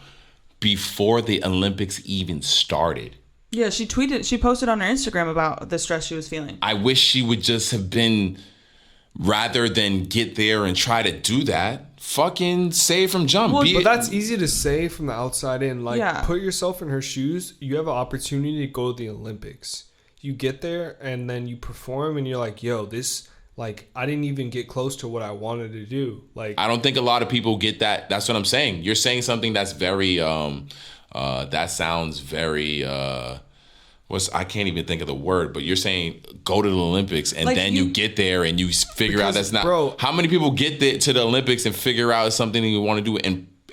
before the Olympics even started. Yeah, she posted on her Instagram about the stress she was feeling. I wish she would just have been, rather than get there and try to do that, fucking say it from jump. Well, but that's easy to say from the outside in. Like, Yeah. put yourself in her shoes. You have an opportunity to go to the Olympics. You get there and then you perform and you're like, yo, this, like, I didn't even get close to what I wanted to do. Like, I don't think a lot of people get that. That's what I'm saying. You're saying something that's very, that sounds very, I can't even think of the word, but you're saying go to the Olympics and Like then you get there and you figure out that's not. bro, how many people get to the Olympics and figure out it's something you want to do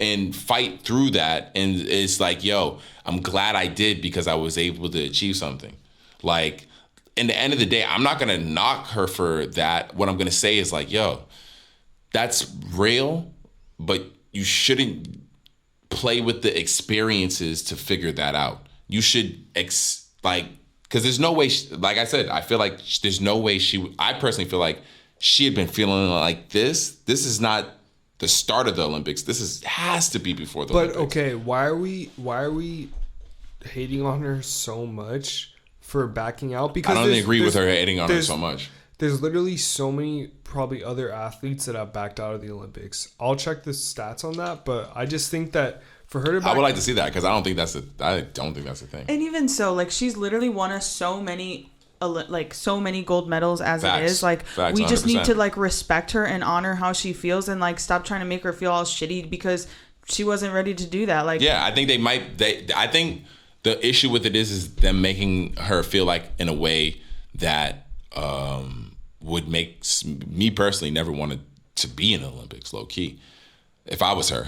and fight through that? And it's like, yo, I'm glad I did because I was able to achieve something. Like, in the end of the day, I'm not going to knock her for that. What I'm going to say is like, yo, that's real, but you shouldn't play with the experiences to figure that out. You should because there's no way, like I said, I feel like there's no way I personally feel like she had been feeling like this. This is not the start of the Olympics. Has to be before the Olympics. But okay, why are we hating on her so much for backing out? Because I don't agree with her hating on her so much. There's literally so many probably other athletes that have backed out of the Olympics. I'll check the stats on that, but I just think that for her to I would like to see that because I don't think that's a thing. And even so, like, she's literally won us so many gold medals as Facts. it is. Like, Facts, we just need 100%. to like respect her and honor how she feels and like stop trying to make her feel all shitty because she wasn't ready to do that. Like, yeah, I think I think the issue with it is them making her feel like in a way that would make me personally never wanted to be in the Olympics, low key. If I was her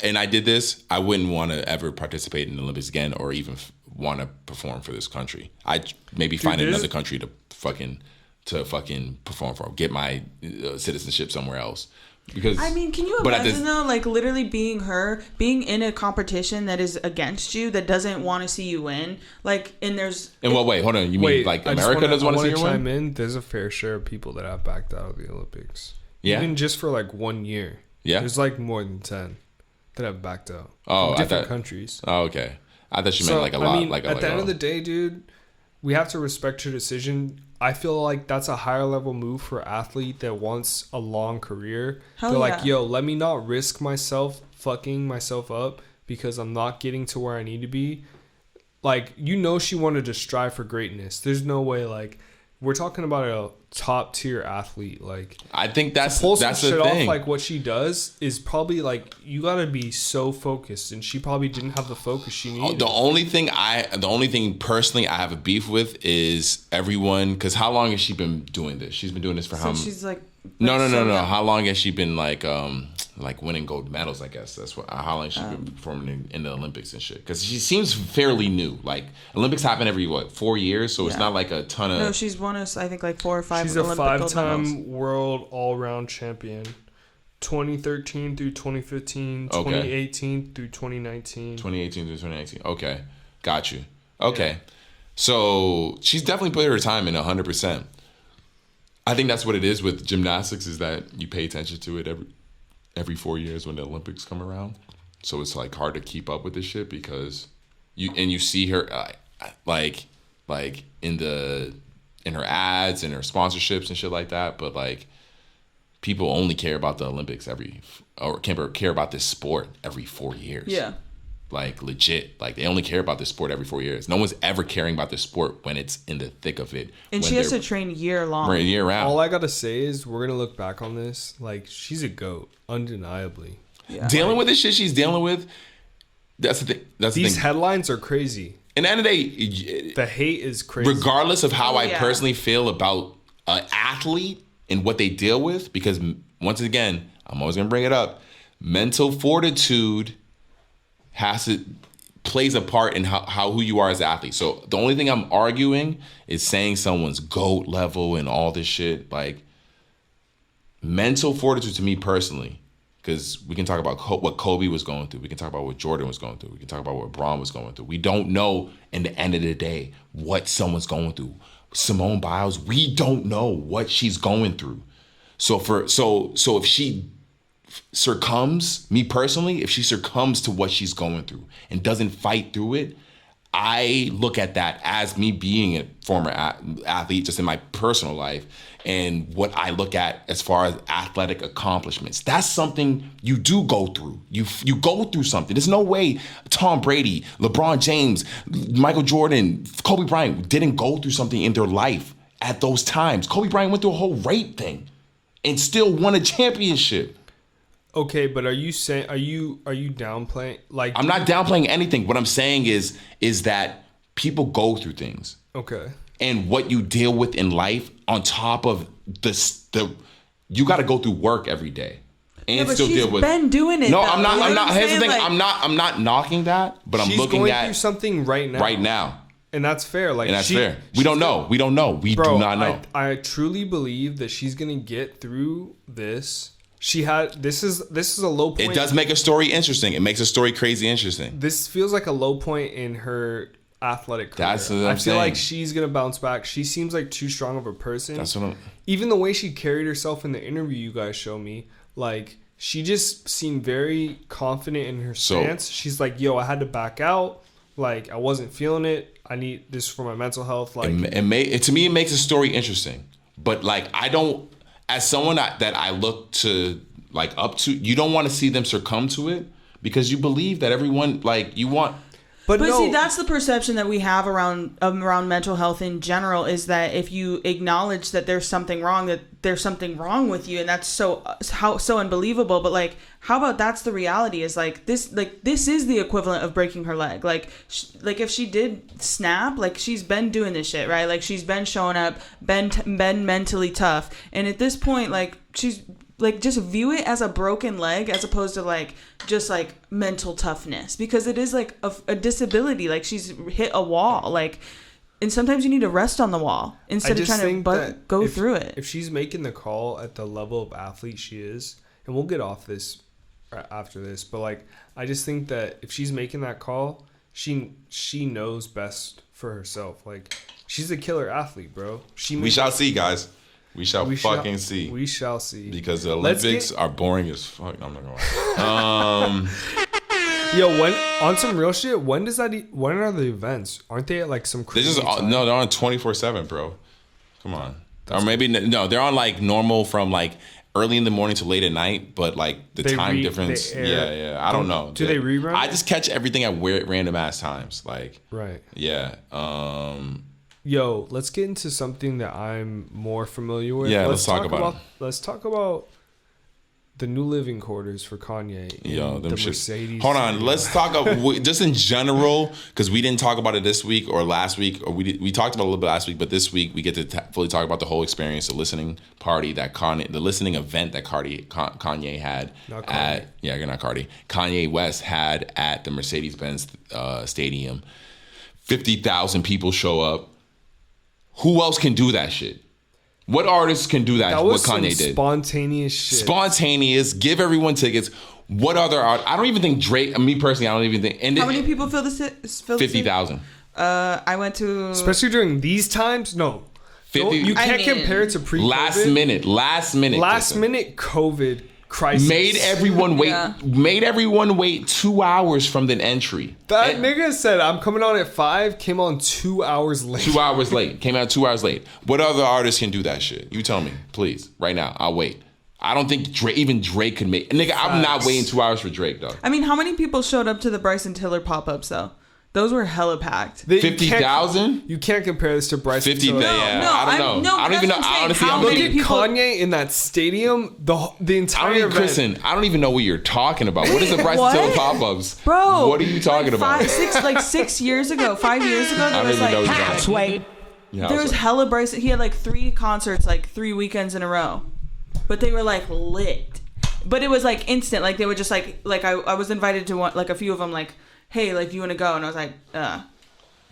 and I did this, I wouldn't want to ever participate in the Olympics again or even want to perform for this country. I'd maybe find another country to fucking perform for, get my citizenship somewhere else. Because I mean, can you imagine though, like literally being in a competition that is against you, that doesn't want to see you win, like, and there's. In what way? Hold on, you mean like America doesn't want to see you chime win? in. There's a fair share of people that have backed out of the Olympics. Yeah, even just for like 1 year. Yeah, there's like more than 10 that have backed out. Oh, from different countries. Oh, okay. I thought you meant like a lot. I mean, like at the end of the day, dude, we have to respect your decision. I feel like that's a higher level move for an athlete that wants a long career. Hell They're yeah. like, yo, let me not risk myself fucking myself up because I'm not getting to where I need to be. Like, you know, she wanted to strive for greatness. There's no way, like, we're talking about a top tier athlete. Like, I think that's the thing. off, like, what she does is probably like, you gotta be so focused, and she probably didn't have the focus she needed. The only thing personally I have a beef with is everyone, because how long has she been doing this? She's been doing this for how? She's like. No. How long has she been like winning gold medals? I guess that's what. How long has she been performing in the Olympics and shit? Because she seems fairly new. Like, Olympics happen every 4 years, so it's not like a ton of. No, she's won us, I think, like 4 or 5. She's Olympic a gold medals. 5-time world all-round champion. 2013 through 2015, 2018 through 2019. 2018 through 2019. Okay, got you. Okay, yeah. So she's definitely put her time in 100%. I think that's what it is with gymnastics, is that you pay attention to it every 4 years when the Olympics come around. So it's like hard to keep up with this shit because you see her like in her ads and her sponsorships and shit like that. But like, people only care about the Olympics care about this sport every 4 years. Yeah. Like, legit. Like, they only care about this sport every 4 years. No one's ever caring about this sport when it's in the thick of it. And she has to train year round. All I gotta say is, we're gonna look back on this like, she's a GOAT, undeniably. Yeah. Dealing with the shit she's dealing with, that's the thing. These headlines are crazy. In the end of the day, the hate is crazy. Regardless of how I personally feel about an athlete and what they deal with, because once again, I'm always gonna bring it up, mental fortitude plays a part in who you are as an athlete. So the only thing I'm arguing is saying someone's GOAT level and all this shit. Like, mental fortitude to me personally, because we can talk about what Kobe was going through. We can talk about what Jordan was going through. We can talk about what Braun was going through. We don't know in the end of the day what someone's going through. Simone Biles, we don't know what she's going through. So if she succumbs, me personally, if she succumbs to what she's going through and doesn't fight through it, I look at that as me being a former athlete, just in my personal life, and what I look at as far as athletic accomplishments. That's something you do go through. You go through something. There's no way Tom Brady, LeBron James, Michael Jordan, Kobe Bryant didn't go through something in their life at those times. Kobe Bryant went through a whole rape thing and still won a championship. Okay, but are you downplaying? Like, I'm not downplaying anything. What I'm saying is that people go through things. Okay. And what you deal with in life, on top of you got to go through work every day, and but still she's deal with. been doing it. No, though. I'm not. You know I'm what not. Here's the saying? thing. Like, I'm not knocking that, but I'm She's looking going at through something right now. right now, And that's fair. Like, and that's fair. We don't know. We don't know. We Bro, do not know. I truly believe that she's gonna get through this. This is a low point. It does make a story interesting. It makes a story crazy interesting. This feels like a low point in her athletic career. That's what I'm I feel saying. like she's gonna bounce back. She seems like too strong of a person. That's what I'm. Even the way she carried herself in the interview you guys show me, like, she just seemed very confident in her stance. She's like, yo, I had to back out. Like, I wasn't feeling it. I need this for my mental health. Like, To me, it makes a story interesting. But like, I don't, as someone that I look to, like, up to, you don't want to see them succumb to it because you believe that everyone, like, you want. But no, see, that's the perception that we have around mental health in general, is that if you acknowledge that there's something wrong with you, and that's so unbelievable. But like, how about that's the reality? Is like this is the equivalent of breaking her leg. Like if she did snap, like, she's been doing this shit, right? Like, she's been showing up, been mentally tough, and at this point, like, she's. Like, just view it as a broken leg as opposed to, like, just, like, mental toughness. Because it is, like, a disability. Like, she's hit a wall. Like, and sometimes you need to rest on the wall instead of trying to go through it. If she's making the call at the level of athlete she is, and we'll get off this after this, but, like, I just think that if she's making that call, she knows best for herself. Like, she's a killer athlete, bro. We shall see, guys. We shall see. We shall see. Because the Olympics are boring as fuck. I'm not gonna lie. Yo, on some real shit, when are the events? Aren't they at like some crazy time? No, they're on 24/7, bro. Come on. Or maybe no, they're on like normal from like early in the morning to late at night, but like the time difference. Yeah. I don't know. Do they rerun? I just catch everything at weird random ass times. Like, right. Yeah. Yo, let's get into something that I'm more familiar with. Yeah, let's talk about it. Let's talk about the new living quarters for Kanye. Yo, the Mercedes. Hold on, let's talk about just in general, because we didn't talk about it this week or last week, or we talked about it a little bit last week, but this week we get to fully talk about the whole experience, the listening party that the listening event that Kanye had Kanye West had at the Mercedes-Benz Stadium. 50,000 people show up. Who else can do that shit? What artists can do that? That was what Kanye some did? Spontaneous shit. Spontaneous. Give everyone tickets. What other art? I don't even think Drake. Me personally, I don't even think. And how many people fill this? 50,000. I went to. Especially during these times. No. 50. You can't compare it to pre-COVID. Last minute COVID crisis made everyone wait. Yeah. Made everyone wait 2 hours from the entry. That nigga said, "I'm coming on at 5." Came on 2 hours late. 2 hours late. Came out 2 hours late. What other artists can do that shit? You tell me, please, right now. I'll wait. I don't think even Drake could make. Nigga, I'm not waiting 2 hours for Drake, though. I mean, how many people showed up to the Bryson Tiller pop-ups though? Those were hella packed. 50,000? You can't compare this to Bryson 50. Tiller. Yeah, I don't know. I don't even know. Honestly, how I'm Look thinking. at Kanye in that stadium. The entire event. Kristen, I don't even know what you're talking about. What is the Bryson Tiller pop-ups? Bro, What are you talking about? 6 years ago, 5 years ago, I there don't was even know what you're like talking Wait. Yeah, there was hella Bryson. He had like 3 concerts, like 3 weekends in a row, but they were like lit. But it was like instant. Like they were just like I was invited to one, like a few of them. Like, hey, like, do you want to go? And I was like,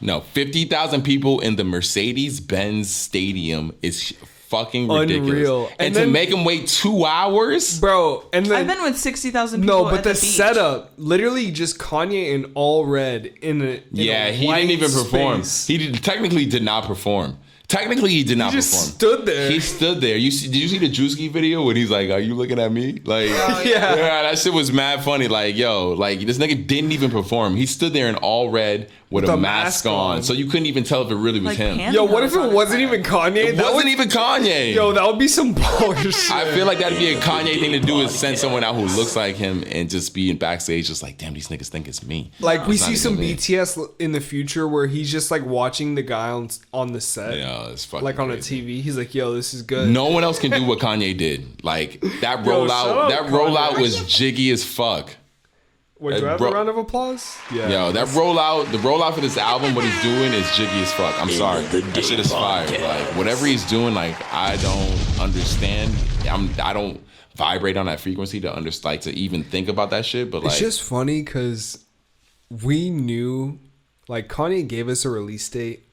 No, 50,000 people in the Mercedes-Benz Stadium is fucking ridiculous. Unreal. And to then, make them wait 2 hours? bro. And then I've been with 60,000 people. no, but at the beach. setup, literally just Kanye in all red in a He white didn't even perform. space. Technically did not perform. Technically, he did not He just perform. stood there. He stood there. Did you see the Drewski video when he's like, "Are you looking at me?" Like, yeah, that shit was mad funny. Like, yo, like this nigga didn't even perform. He stood there in all red with a mask on. So you couldn't even tell if it really was Like him. Pam- Yo, what if it wasn't even Kanye? It wasn't even Kanye. Yo, that would be some bullshit. I feel like that'd be a Kanye thing to do is send someone out who looks like him and just be in backstage just like, damn, these niggas think it's me. Like we It's not see some even me. BTS in the future where he's just like watching the guy on the set, Yeah, it's fucking like on crazy. a TV. He's like, "Yo, this is good." No one else can do what Kanye did. Like that Yo, rollout, shut up, that rollout Kanye. was jiggy as fuck. Wait, do I have bro- a round of applause? Yeah. Yo, the rollout for this album, what he's doing is jiggy as fuck. I'm sorry, that shit is fire. Like whatever he's doing, like I don't understand. I don't vibrate on that frequency to even think about that shit. But like, It's just funny because we knew, like Kanye gave us a release date.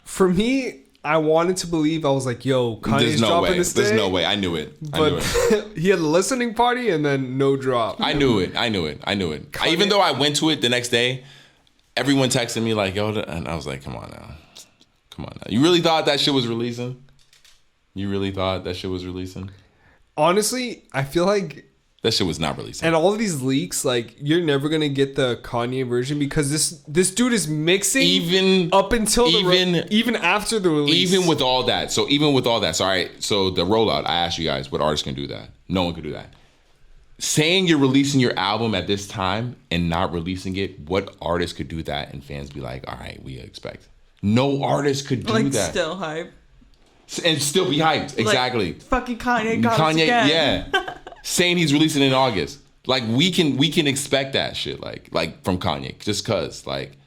For me, I wanted to believe. I was like, "Yo, Kanye's there's no dropping way. this There's day." no way. I knew it. But he had a listening party and then no drop. I knew it. Even though I went to it the next day, everyone texted me like, yo, and I was like, come on now. You really thought that shit was releasing? Honestly, I feel like, That shit was not releasing. and all of these leaks, like you're never gonna get the Kanye version because this dude is mixing Even up until even after the release. Even with all that. So all right. So the rollout, I asked you guys what artists can do that. No one can do that. Saying you're releasing your album at this time and not releasing it, what artist could do that and fans be like, all right, we expect. No artist could do like that. still hype. And still be hyped. Exactly. Like, fucking Kanye got us again. yeah. Saying he's releasing in August. Like we can expect that shit like from Kanye just cuz like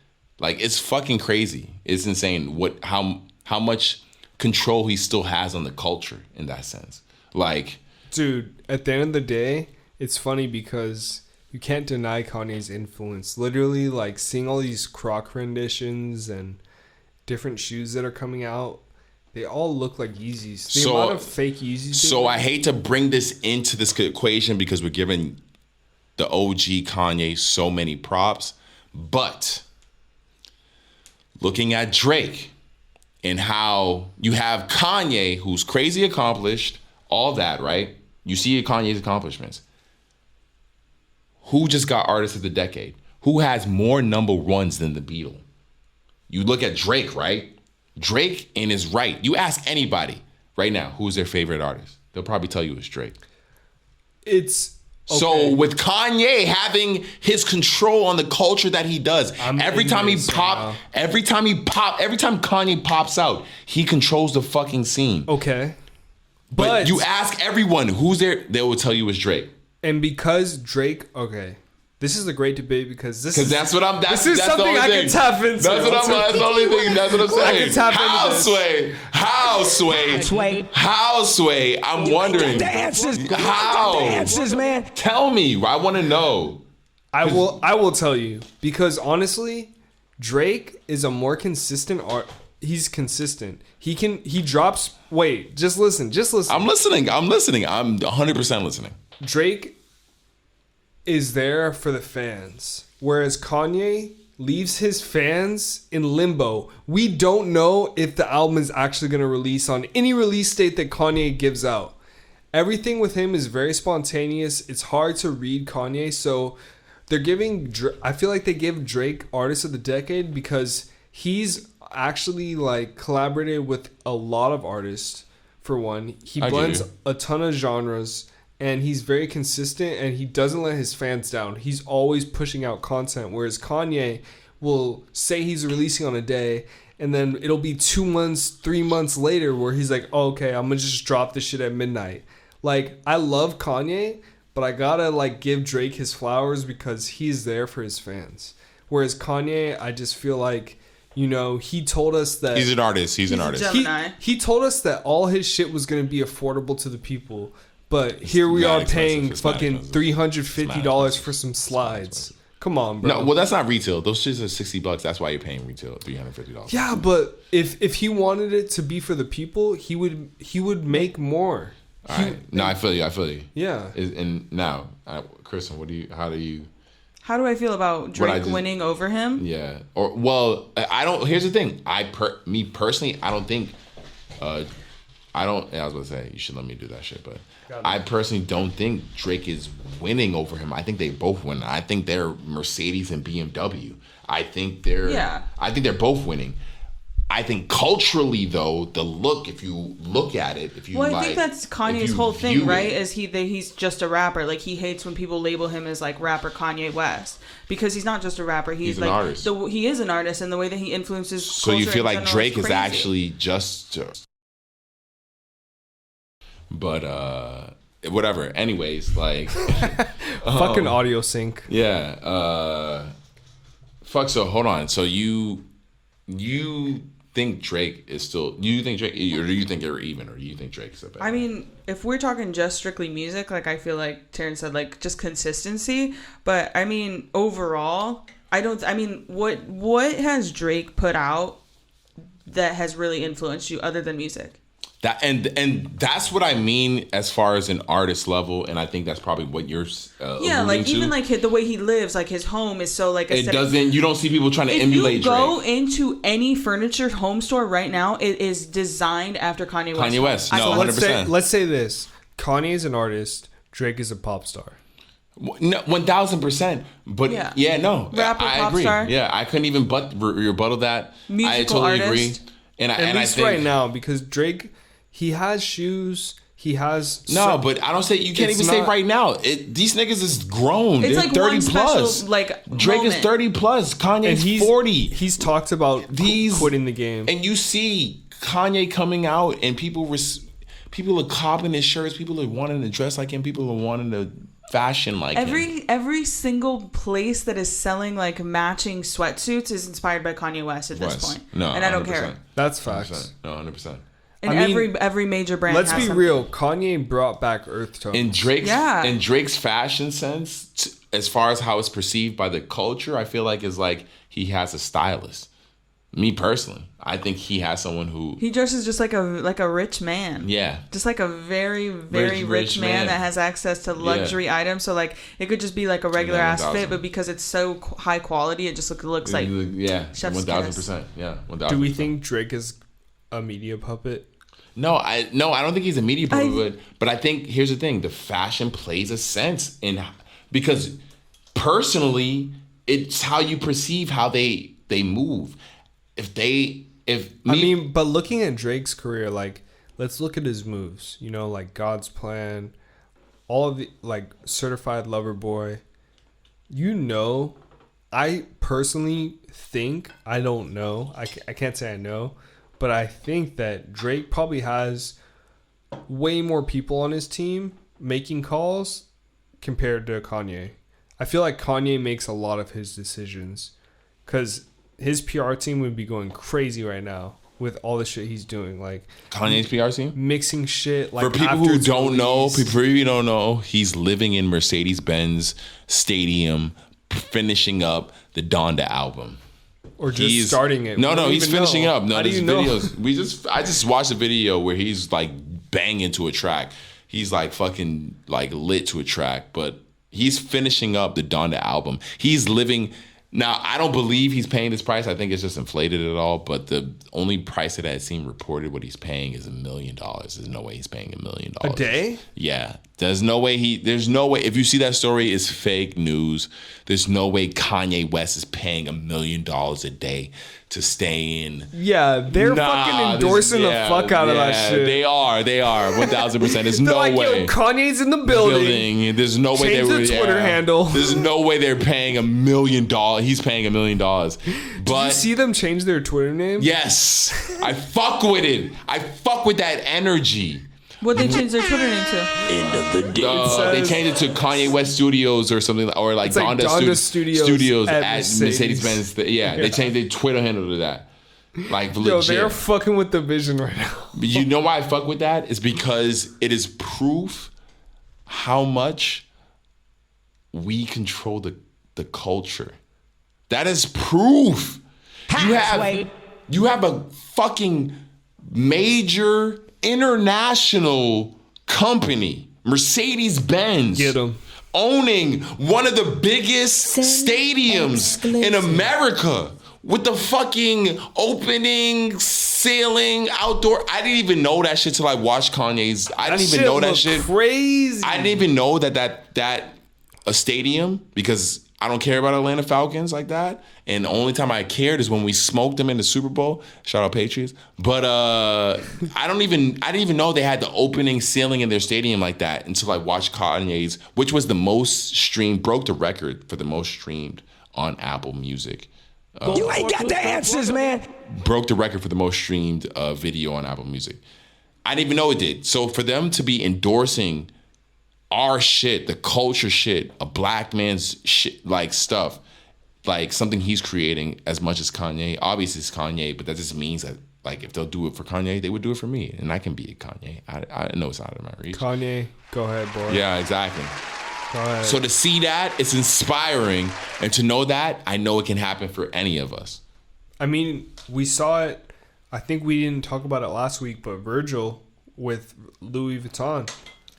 it's fucking crazy. It's insane how much control he still has on the culture in that sense. Like, dude, at the end of the day, it's funny because you can't deny Kanye's influence. Literally, like seeing all these Croc renditions and different shoes that are coming out, they all look like Yeezys. The amount of fake Yeezys. So I hate to bring this into this equation because we're giving the OG Kanye so many props, but looking at Drake and how you have Kanye, who's crazy accomplished, all that, right? You see Kanye's accomplishments. Who just got Artist of the Decade? Who has more number ones than the Beatles? You look at Drake, right? Drake and is right. You ask anybody right now who's their favorite artist, they'll probably tell you it's Drake. It's okay. So with Kanye having his control on the culture that he does, every time Kanye pops out, he controls the fucking scene. Okay. But you ask everyone who's there, they will tell you it's Drake. And because Drake, okay. This is a great debate because This is something I can tap into. That's the only thing. That's what I'm saying. I can tap into How sway? I'm wondering. How? Dances, man. Tell me. I want to know. I will tell you because honestly, Drake is a more consistent art. He's consistent. He drops. Wait, just listen. I'm listening. I'm 100% listening. Drake is there for the fans, whereas Kanye leaves his fans in limbo. We don't know if the album is actually going to release on any release date that Kanye gives out. Everything with him is very spontaneous. It's hard to read Kanye, so they're giving. I feel like they give Drake Artist of the Decade because he's actually like collaborated with a lot of artists. For one, he blends a ton of genres. And he's very consistent and he doesn't let his fans down. He's always pushing out content. Whereas Kanye will say he's releasing on a day and then it'll be 2 months, 3 months later where he's like, oh, okay, I'm going to just drop this shit at midnight. Like, I love Kanye, but I gotta like give Drake his flowers because he's there for his fans. Whereas Kanye, I just feel like, you know, he told us that... He's an artist. He's an artist. Gemini. He told us that all his shit was going to be affordable to the people. But here we are paying fucking $350 for some slides. Come on, bro. No, well, that's not retail. Those shits are $60. That's why you're paying retail $350. Yeah, but if he wanted it to be for the people, he would make more. All right. No, I feel you. Yeah. And now, Kristen, how do I feel about Drake winning over him? Yeah. Or well, I don't. Here's the thing. Me personally, I don't think. I was going to say, you should let me do that shit, but I personally don't think Drake is winning over him. I think they both win. I think they're Mercedes and BMW. I think they're both winning. I think culturally, though, the look, if you look at it, I think that's Kanye's whole thing, right? Is he's just a rapper. Like, he hates when people label him as like rapper Kanye West, because he's not just a rapper. He's like an artist. He is an artist, and the way that he influences. So you feel like Drake is actually just, but whatever. Anyways, like fucking audio sync. Yeah. Fuck. So hold on. So you think Drake is still? Do you think Drake, or do you think they're even, or do you think Drake's a better? I mean, if we're talking just strictly music, like I feel like Terrence said, like just consistency. But I mean, overall, what has Drake put out that has really influenced you other than music? That and that's what I mean as far as an artist level, and I think that's probably what you're like even like the way he lives, like his home is so like it doesn't. You don't see people trying to emulate Drake. If you go into any furniture home store right now, it is designed after Kanye West. Kanye West, no, 100%. Let's say this: Kanye is an artist, Drake is a pop star. No, 1000%. But no, rapper, I pop agree. Star. Yeah, I couldn't even rebuttal that. Musical I totally artist. agree. And At least I think, right now, because Drake, he has shoes. He has but I don't say you can't even say right now. These niggas is grown. It's They're like 30 one plus. special, like Drake moment. is 30 plus. Kanye's and 40. He's talked about quitting the game. And you see Kanye coming out, and people are copping his shirts. People are wanting to dress like him. People are wanting to fashion like him. Every single place that is selling like matching sweatsuits is inspired by Kanye West at this point. No, and I don't care. That's facts. No, 100%. And every major brand. Let's has be something. real. Kanye brought back earth tones. In Drake's fashion sense, as far as how it's perceived by the culture, I feel like is like he has a stylist. Me personally, I think he has someone who he dresses just like a rich man. Yeah, just like a very very rich man that has access to luxury items. So like it could just be like a regular ass fit, but because it's so high quality, it just looks like 1000%. Yeah, 1000%. Do we think Drake is a media puppet? No, I don't think he's a media puppet. But I think here's the thing: the fashion plays a sense because personally, it's how you perceive how they move. But looking at Drake's career, like, let's look at his moves. You know, like God's Plan, all of the, like, Certified Lover Boy. You know, I personally think, I don't know, I can't say I know, but I think that Drake probably has way more people on his team making calls compared to Kanye. I feel like Kanye makes a lot of his decisions because his PR team would be going crazy right now with all the shit he's doing. Like Kanye's PR team? Mixing shit. Like, for people who don't know, he's living in Mercedes-Benz Stadium, finishing up the Donda album. Or just starting it. No, he's finishing up. No, there's videos. I just watched a video where he's like banging to a track. He's like fucking like lit to a track, but he's finishing up the Donda album. He's living. Now, I don't believe he's paying this price. I think it's just inflated at all. But the only price that I've seen reported what he's paying is $1 million. There's no way he's paying $1 million a day. Yeah, there's no way. If you see that story, it's fake news. There's no way Kanye West is paying $1 million a day to stay in. Yeah, they're fucking endorsing the fuck out of that shit. They are 1000%. There's no like, way. Yo, Kanye's in the building. There's no way they were. Change the Twitter handle. There's no way they're paying $1 million. He's paying $1 million. But did you see them change their Twitter name? Yes, I fuck with it. I fuck with that energy. What they changed their Twitter name to? End of the day. They changed it to Kanye West Studios or something, or like Donda Studios at Mercedes-Benz. Yeah, they changed their Twitter handle to that. Like legit. Yo, they're fucking with the vision right now. But you know why I fuck with that? It's because it is proof how much we control the culture. That is proof. You have a fucking major international company, Mercedes-Benz, owning one of the biggest stadiums in America. with the fucking opening, sailing, outdoor. I didn't even know that shit till I watched Kanye's. I didn't even know that shit. Crazy. I didn't even know that a stadium, because I don't care about Atlanta Falcons like that. And the only time I cared is when we smoked them in the Super Bowl. Shout out Patriots. But I didn't even know they had the opening ceiling in their stadium like that until I watched Kanye's, which was the most streamed, broke the record for the most streamed on Apple Music. You ain't got the answers, man. Broke the record for the most streamed video on Apple Music. I didn't even know it did. So for them to be endorsing our shit, the culture shit, a black man's shit, like stuff, like something he's creating as much as Kanye. Obviously it's Kanye, but that just means that like if they'll do it for Kanye, they would do it for me, and I can be a Kanye. I know it's out of my reach. Kanye, go ahead, boy. Yeah, exactly. Go ahead. So to see that, it's inspiring, and to know that, I know it can happen for any of us. I mean, we saw it. I think we didn't talk about it last week, but Virgil with Louis Vuitton.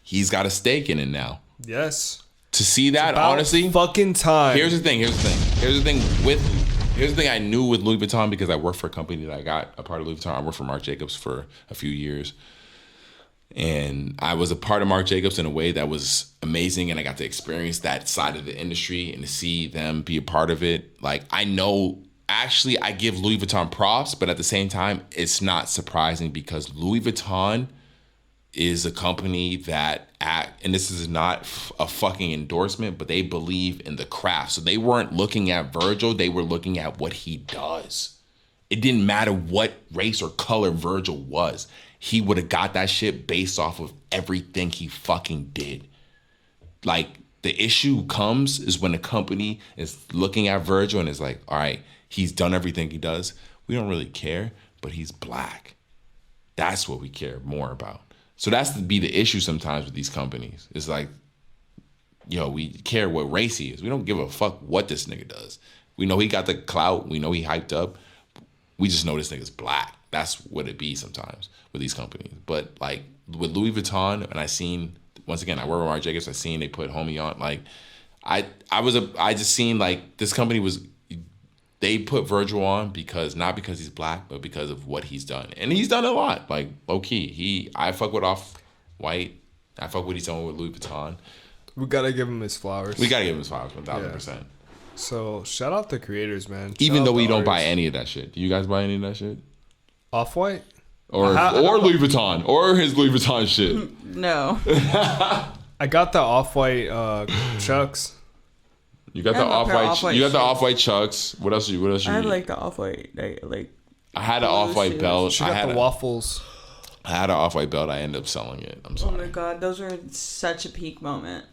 He's got a stake in it now. Yes. To see that, About honestly, fucking time. Here's the thing I knew with Louis Vuitton, because I worked for a company that I got a part of Louis Vuitton. I worked for Marc Jacobs for a few years. And I was a part of Marc Jacobs in a way that was amazing, and I got to experience that side of the industry and to see them be a part of it. Like, I know, actually, I give Louis Vuitton props, but at the same time, it's not surprising because Louis Vuitton is a company that and this is not a fucking endorsement, but they believe in the craft. So they weren't looking at Virgil, they were looking at what he does. It didn't matter what race or color Virgil was. He would have got that shit based off of everything he fucking did. Like, the issue comes is when a company is looking at Virgil and is like, all right, he's done everything he does. We don't really care, but he's black. That's what we care more about. So that's to be the issue sometimes with these companies. It's like, yo, we care what race he is. We don't give a fuck what this nigga does. We know he got the clout. We know he hyped up. We just know this nigga's black. That's what it be sometimes with these companies. But like with Louis Vuitton, and I seen, once again, I work with Marc Jacobs. I seen they put Homie on. Like I just seen like this company was, they put Virgil on not because he's black, but because of what he's done. And he's done a lot, like low key. I fuck with Off-White. I fuck with what he's done with Louis Vuitton. We gotta give him his flowers. 1000%. So shout out the creators, man. Even though we don't buy any of that shit. Do you guys buy any of that shit? Off-White? Or Louis Vuitton. Or his Louis Vuitton shit. No. I got the Off-White Chucks. You got the Off-White. You got the Off-White Chucks. What else? You I had like the Off-White. I had an Off-White belt. She got the waffles. I had an Off-White belt. I ended up selling it. I'm sorry. Oh my god, those were such a peak moment.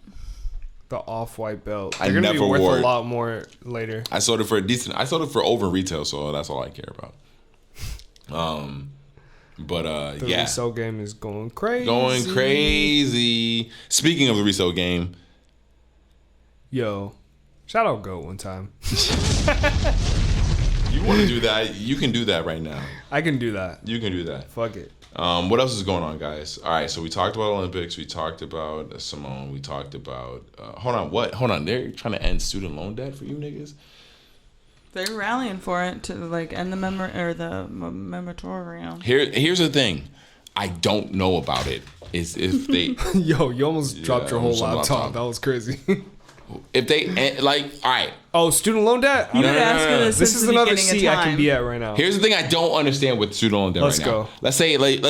The Off-White belt. I They're gonna never be worth wore a it. lot more later. I sold it for I sold it for over retail, so that's all I care about. The resale game is going crazy. Going crazy. Speaking of the resale game, yo, shout out Goat one time. you want to do that? You can do that right now. I can do that. You can do that. Fuck it. What else is going on, guys? All right, so we talked about Olympics. We talked about Simone. We talked about... hold on, what? Hold on. They're trying to end student loan debt for you niggas? They're rallying for it to like end the moratorium. Here's the thing. I don't know about it. Is if they... Yo, you almost dropped your whole laptop. That was crazy. If they... Like, all right. Oh, student loan debt? You've been asking this This since is the another beginning seat of I can time. be at right now. Here's the thing I don't understand with student loan debt Let's right now. go. Let's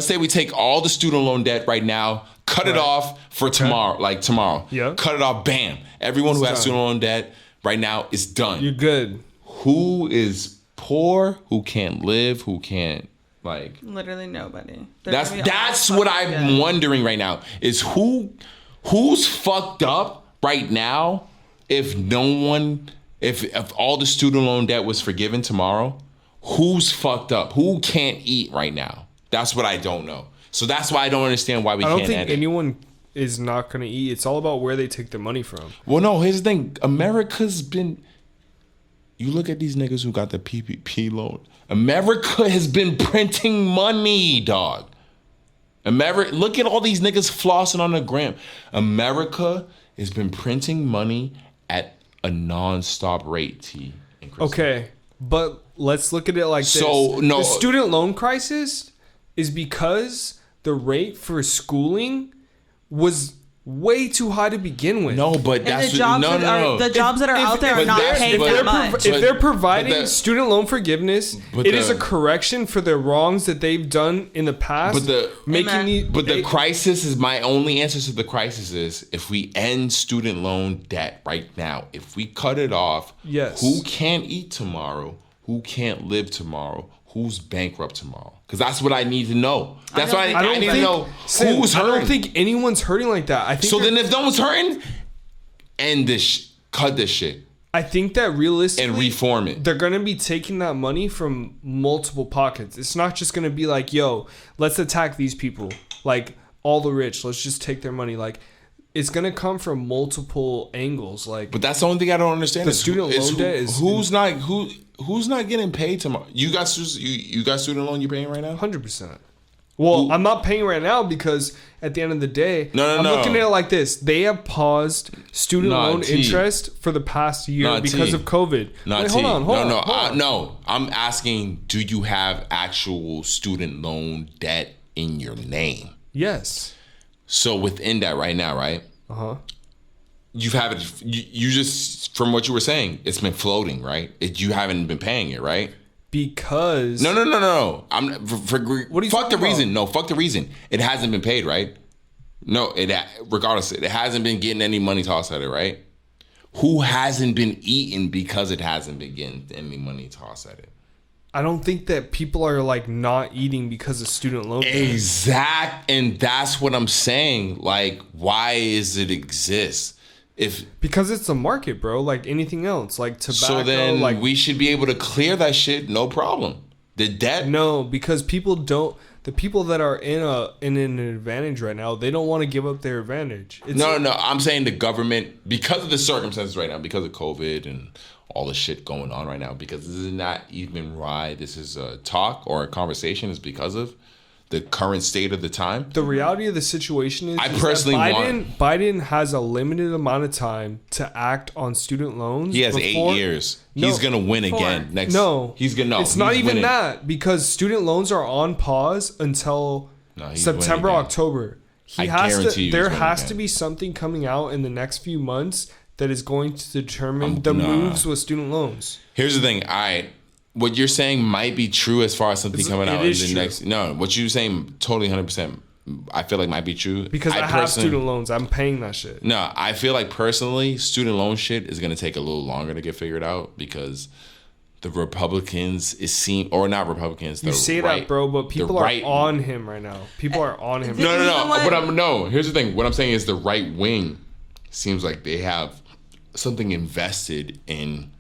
say we take all the student loan debt right now, cut it off for tomorrow, like tomorrow. Yeah. Cut it off, bam. Everyone who has done. student loan debt right now is done. You're good. Who is poor, who can't live, who can't, like... Literally nobody. That's what I'm wondering right now, is who's fucked up right now if all the student loan debt was forgiven tomorrow. Who's fucked up? Who can't eat right now? That's what I don't know. So that's why I don't understand why we can't I don't think end it. anyone is not going to eat. It's all about where they take their money from. Well, no, here's the thing. America's been... You look at these niggas who got the PPP loan. America has been printing money, dog. Look at all these niggas flossing on the gram. America has been printing money at a non-stop rate, T. Okay, But let's look at it like this. The student loan crisis is because the rate for schooling was way too high to begin with. No, but that's the jobs that are out there are not paying that much. If they're providing student loan forgiveness, it is a correction for the wrongs that they've done in the past. But the crisis is my only answer to the crisis is if we end student loan debt right now, if we cut it off, yes. Who can't eat tomorrow? Who can't live tomorrow? Who's bankrupt tomorrow? Because that's what I need to know. That's why I need to know who's hurting. I don't think anyone's hurting like that. I think so. Then if no one's hurting, end this. Cut this shit. I think that realistically, and reform it. They're gonna be taking that money from multiple pockets. It's not just gonna be like, yo, let's attack these people, like all the rich. Let's just take their money. Like, it's gonna come from multiple angles. Like, but that's the only thing I don't understand. The student loan debt is who's not getting paid tomorrow. You got student loan you're paying right now? 100%. Well, I'm not paying right now because at the end of the day, I'm looking at it like this. They have paused student loan interest for the past year because of COVID. Hold on. No. I'm asking, do you have actual student loan debt in your name? Yes. So within that right now, right? Uh-huh. You have it. You just, from what you were saying, it's been floating, right? You haven't been paying it, right? Because no. What do you fuck the reason? No, fuck the reason. It hasn't been paid, right? No, regardless, it hasn't been getting any money tossed at it, right? Who hasn't been eating because it hasn't been getting any money tossed at it? I don't think that people are like not eating because of student loan. And that's what I'm saying. Like, why is it exist? Because it's a market, bro, like anything else, like tobacco. So then we should be able to clear that shit, no problem. The debt? No, because people don't. The people that are in an advantage right now, they don't want to give up their advantage. No. I'm saying the government, because of the circumstances right now, because of COVID and all the shit going on right now, because this is not even why this is a talk or a conversation, is because of the current state of the time. The reality of the situation is, Biden has a limited amount of time to act on student loans. He has 8 years. He's gonna win again next. It's not even that, because student loans are on pause until September, October. There has to be something coming out in the next few months that is going to determine the moves with student loans. Here's the thing. What you're saying might be true as far as something coming out in the next. No, what you're saying totally 100%. I feel like might be true because I have student loans. I'm paying that shit. No, I feel like personally, student loan shit is gonna take a little longer to get figured out because the Republicans not Republicans. You say that, bro, but people are on him right now. People are on him. No. Here's the thing. What I'm saying is the right wing seems like they have something invested in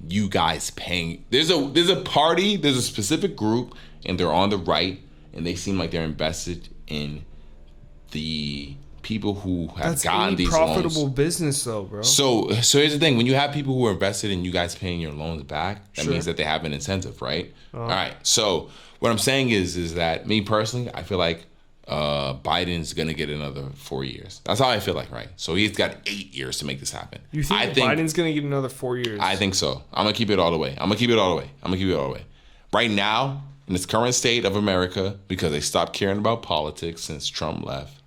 you guys paying. There's a party, there's a specific group, and they're on the right, and they seem like they're invested in the people who have gotten these loans. That's profitable business, though, bro. So here's the thing: when you have people who are invested in you guys paying your loans back, that means that they have an incentive, right? All right. So what I'm saying is that me personally, I feel like Biden's gonna get another 4 years. That's how I feel like, right? So he's got 8 years to make this happen. You think Biden's gonna get another 4 years? I think so. I'm gonna keep it all the way. Right now, in this current state of America, because they stopped caring about politics since Trump left,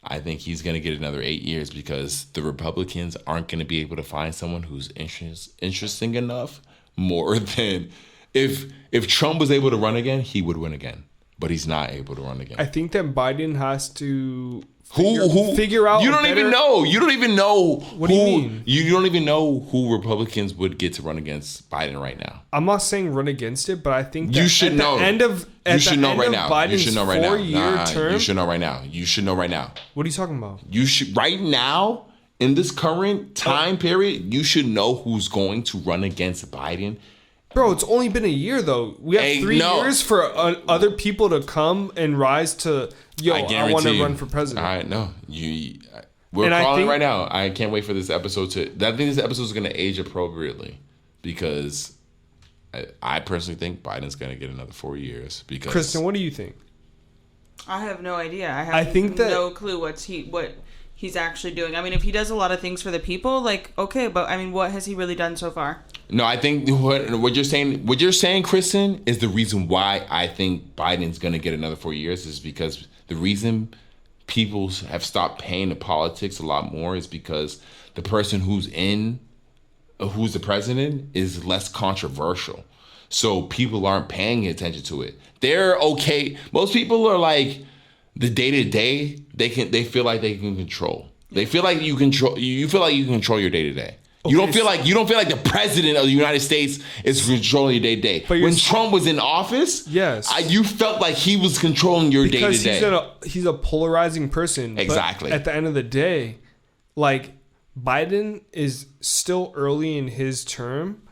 I think he's gonna get another 8 years because the Republicans aren't gonna be able to find someone who's interesting enough. More than if Trump was able to run again, he would win again. But he's not able to run again. I think that Biden has to figure out. You don't even know. You don't even know. What do you mean? You don't even know who Republicans would get to run against Biden right now. I'm not saying run against it, but I think that you should know. You should know right now. You should know right now. You should know right now. You should know right now. What are you talking about? You should right now in this current time period. You should know who's going to run against Biden. Bro, it's only been a year, though. We have 3 years for other people to come and rise to, I want to run for president. All right, no. We're calling right now. I can't wait for this episode I think this episode is going to age appropriately because I personally think Biden's going to get another 4 years. Because Kristen, what do you think? I have no idea. I have no clue what he's actually doing. I mean, if he does a lot of things for the people, like, okay, but I mean, what has he really done so far? No, I think what you're saying, Kristen, is the reason why I think Biden's going to get another 4 years is because the reason people have stopped paying to politics a lot more is because the person who's the president is less controversial. So people aren't paying attention to it. They're okay. Most people are like the day-to-day, they feel like they can control. They feel like you feel like you can control your day-to-day. Okay, you don't feel like the president of the United States is controlling your day-to-day. When Trump was in office, yes, you felt like he was controlling your day-to-day. Because he's a polarizing person. Exactly. But at the end of the day, like, Biden is still early in his term.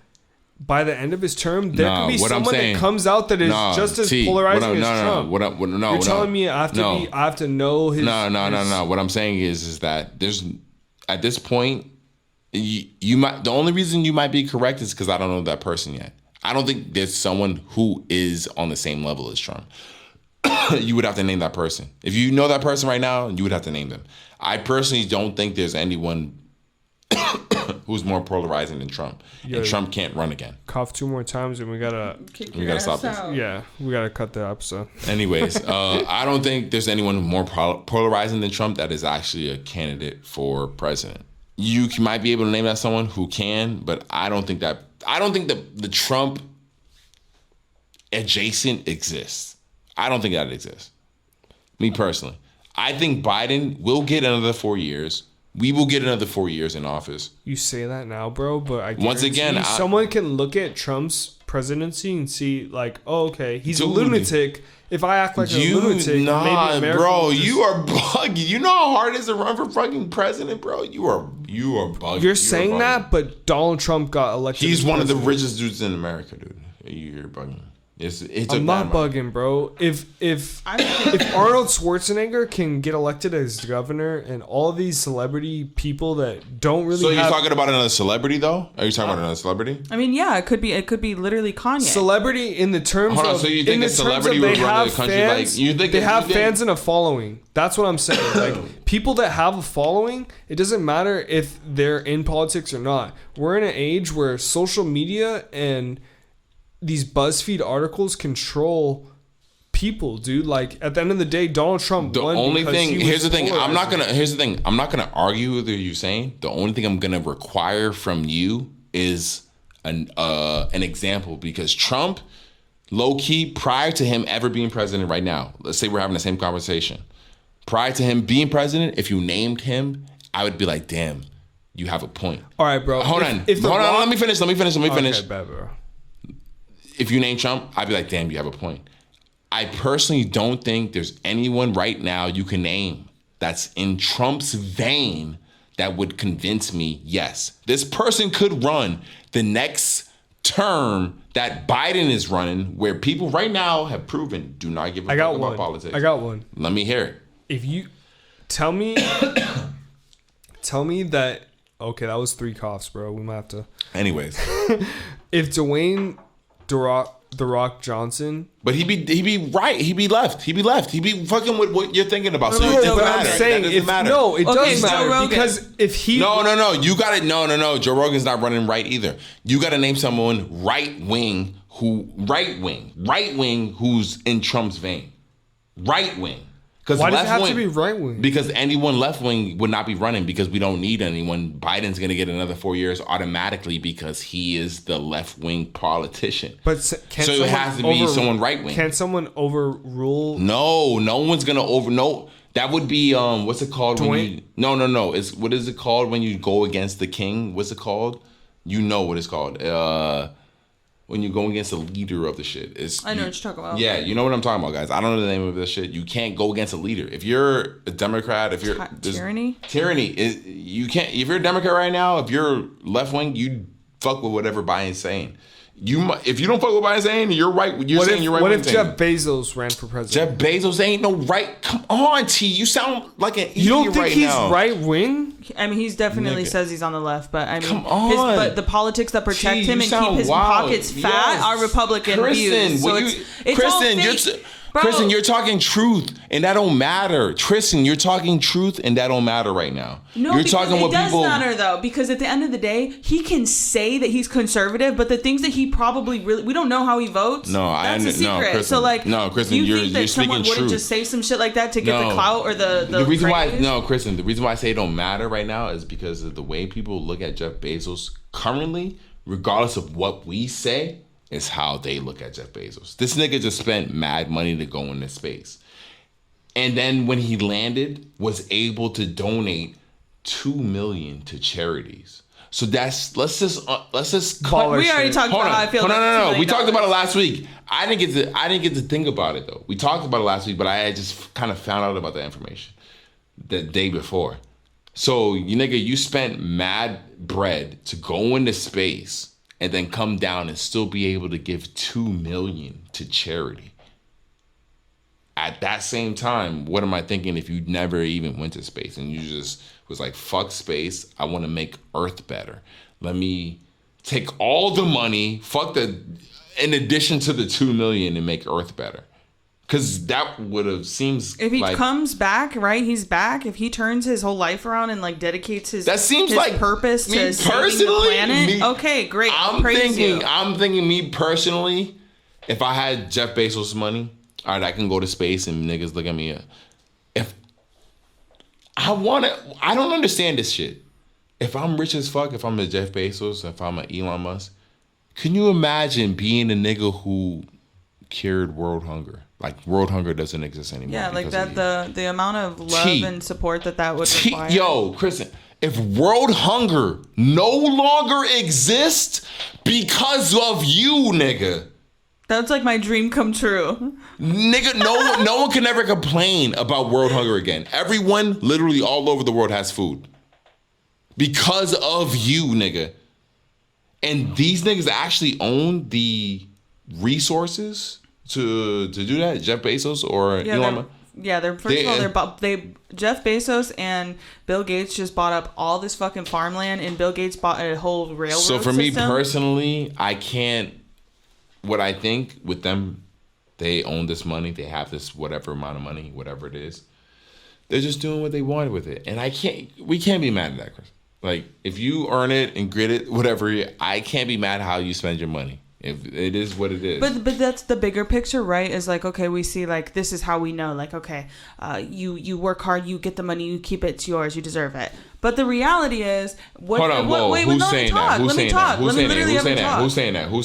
By the end of his term, there could be someone that comes out that is just as polarizing as Trump. You're telling me I have to know his... No. What I'm saying is that there's, at this point, you might, the only reason you might be correct is because I don't know that person yet. I don't think there's someone who is on the same level as Trump. You would have to name that person. If you know that person right now, you would have to name them. I personally don't think there's anyone who's more polarizing than Trump. And Trump can't run again. Cough 2 more times and we gotta stop this. Yeah, we gotta cut the episode. Anyways, I don't think there's anyone more polarizing than Trump that is actually a candidate for president. You might be able to name that someone who can, but I don't think the Trump adjacent exists. I don't think that exists. Me personally. I think Biden will get another 4 years. We will get another 4 years in office. You say that now, bro, but I once again, someone can look at Trump's presidency and see, like, oh, okay, he's a lunatic. If I act like a lunatic, maybe America bro, you are bugging. You know how hard it is to run for fucking president, bro. You are bugging. You're saying that, but Donald Trump got elected. He's one of the richest dudes in America, dude. You're bugging. I'm not bugging, bro. If Arnold Schwarzenegger can get elected as governor, and all these celebrity people that don't really, so you're talking about another celebrity, though? Are you talking about another celebrity? I mean, yeah, it could be literally Kanye. Celebrity in the terms of, so you think a celebrity would run the country fans, like they have fans and a following. That's what I'm saying. Like, people that have a following, it doesn't matter if they're in politics or not. We're in an age where social media and these BuzzFeed articles control people, dude. Like, at the end of the day, Donald Trump won. Here's the thing. I'm not gonna argue with you saying. The only thing I'm gonna require from you is an example, because Trump, low key, prior to him ever being president, right now, let's say we're having the same conversation. Prior to him being president, if you named him, I would be like, damn, you have a point. All right, bro. Hold on. Let me finish. Okay, bad, bro. If you name Trump, I'd be like, damn, you have a point. I personally don't think there's anyone right now you can name that's in Trump's vein that would convince me, yes, this person could run the next term that Biden is running, where people right now have proven do not give a fuck about politics. I got one. Let me hear it. If you tell me that, okay, that was 3 coughs, bro. We might have to. Anyways. If Dwayne The Rock Johnson, but he'd be right. He'd be left. He'd be fucking with what you're thinking about. So it doesn't matter. I'm saying, that doesn't matter. No, it does matter, because if he no, you got it. No. Joe Rogan's not running right either. You got to name someone right wing who's in Trump's vein. Right wing. Why does it have to be right wing? Because anyone left wing would not be running, because we don't need anyone. Biden's going to get another 4 years automatically because he is the left wing politician. But so it has to be someone right wing. Can someone overrule? No one's going to No, that would be what's it called? No. What is it called when you go against the king? What's it called? You know what it's called. When you go against the leader of the shit. I know what you're talking about. Yeah, you know what I'm talking about, guys. I don't know the name of this shit. You can't go against a leader. If you're a Democrat, if you're... Tyranny? You can't... If you're a Democrat right now, if you're left-wing, you fuck with whatever Biden's saying. If you don't fuck with Biden's saying, you're right. You're saying you're right. What if Jeff Bezos ran for president? Jeff Bezos ain't no right... Come on, T. You sound like an idiot right now. You don't think he's right-wing? I mean, he's definitely says he's on the left, but I mean, but the politics that protect him and keep his pockets fat are Republican views. So Kristen, you're talking truth, and that don't matter. Tristan, you're talking truth, and that don't matter right now. No, you're talking what it does people matter though, because at the end of the day, he can say that he's conservative, but the things that he probably we don't know how he votes. No, that's a secret. No, Kristen, so like, Kristen, you you're think that you're someone speaking wouldn't truth. just say some shit like that to get the clout or the reason praise? Kristen, the reason why I say it don't matter right now is because of the way people look at Jeff Bezos currently, regardless of what we say, is how they look at Jeff Bezos. This nigga just spent mad money to go into space. And then when he landed, was able to donate $2 million to charities. So let's just We already talked about how I feel. No. We talked about it last week. I didn't get to think about it though. We talked about it last week, but I had just kind of found out about that information the day before. So you spent mad bread to go into space and then come down and still be able to give $2 million to charity. At that same time, what am I thinking if you never even went to space and you just was like, fuck space, I want to make Earth better. Let me take all the money, in addition to the $2 million, and make Earth better. Because that would have seems if he like, comes back, right? He's back. If he turns his whole life around and like dedicates his purpose to saving the planet, okay, great. I'm thinking me personally, if I had Jeff Bezos' money, all right, I can go to space and niggas look at me. If I don't understand this shit. If I'm rich as fuck, if I'm a Jeff Bezos, if I'm an Elon Musk, can you imagine being a nigga who cured world hunger? Like world hunger doesn't exist anymore. Yeah, like that. The amount of love and support that would require. Yo, Kristen, if world hunger no longer exists because of you, nigga. That's like my dream come true. Nigga, no one can ever complain about world hunger again. Everyone literally all over the world has food. Because of you, nigga. And these niggas actually own the resources to do that? Jeff Bezos or Elon Musk? They're Jeff Bezos and Bill Gates just bought up all this fucking farmland, and Bill Gates bought a whole railroad system. So for me personally, I can't. What I think with them, they own this money. They have this whatever amount of money, whatever it is. They're just doing what they wanted with it, and we can't be mad at that, Chris. Like if you earn it and grit it, whatever, I can't be mad how you spend your money. If it is what it is. But that's the bigger picture, right? Is like, okay, we see like this is how we know, like, okay, you work hard, you get the money, you keep it, it's yours, you deserve it. But the reality is, who's saying that? Who's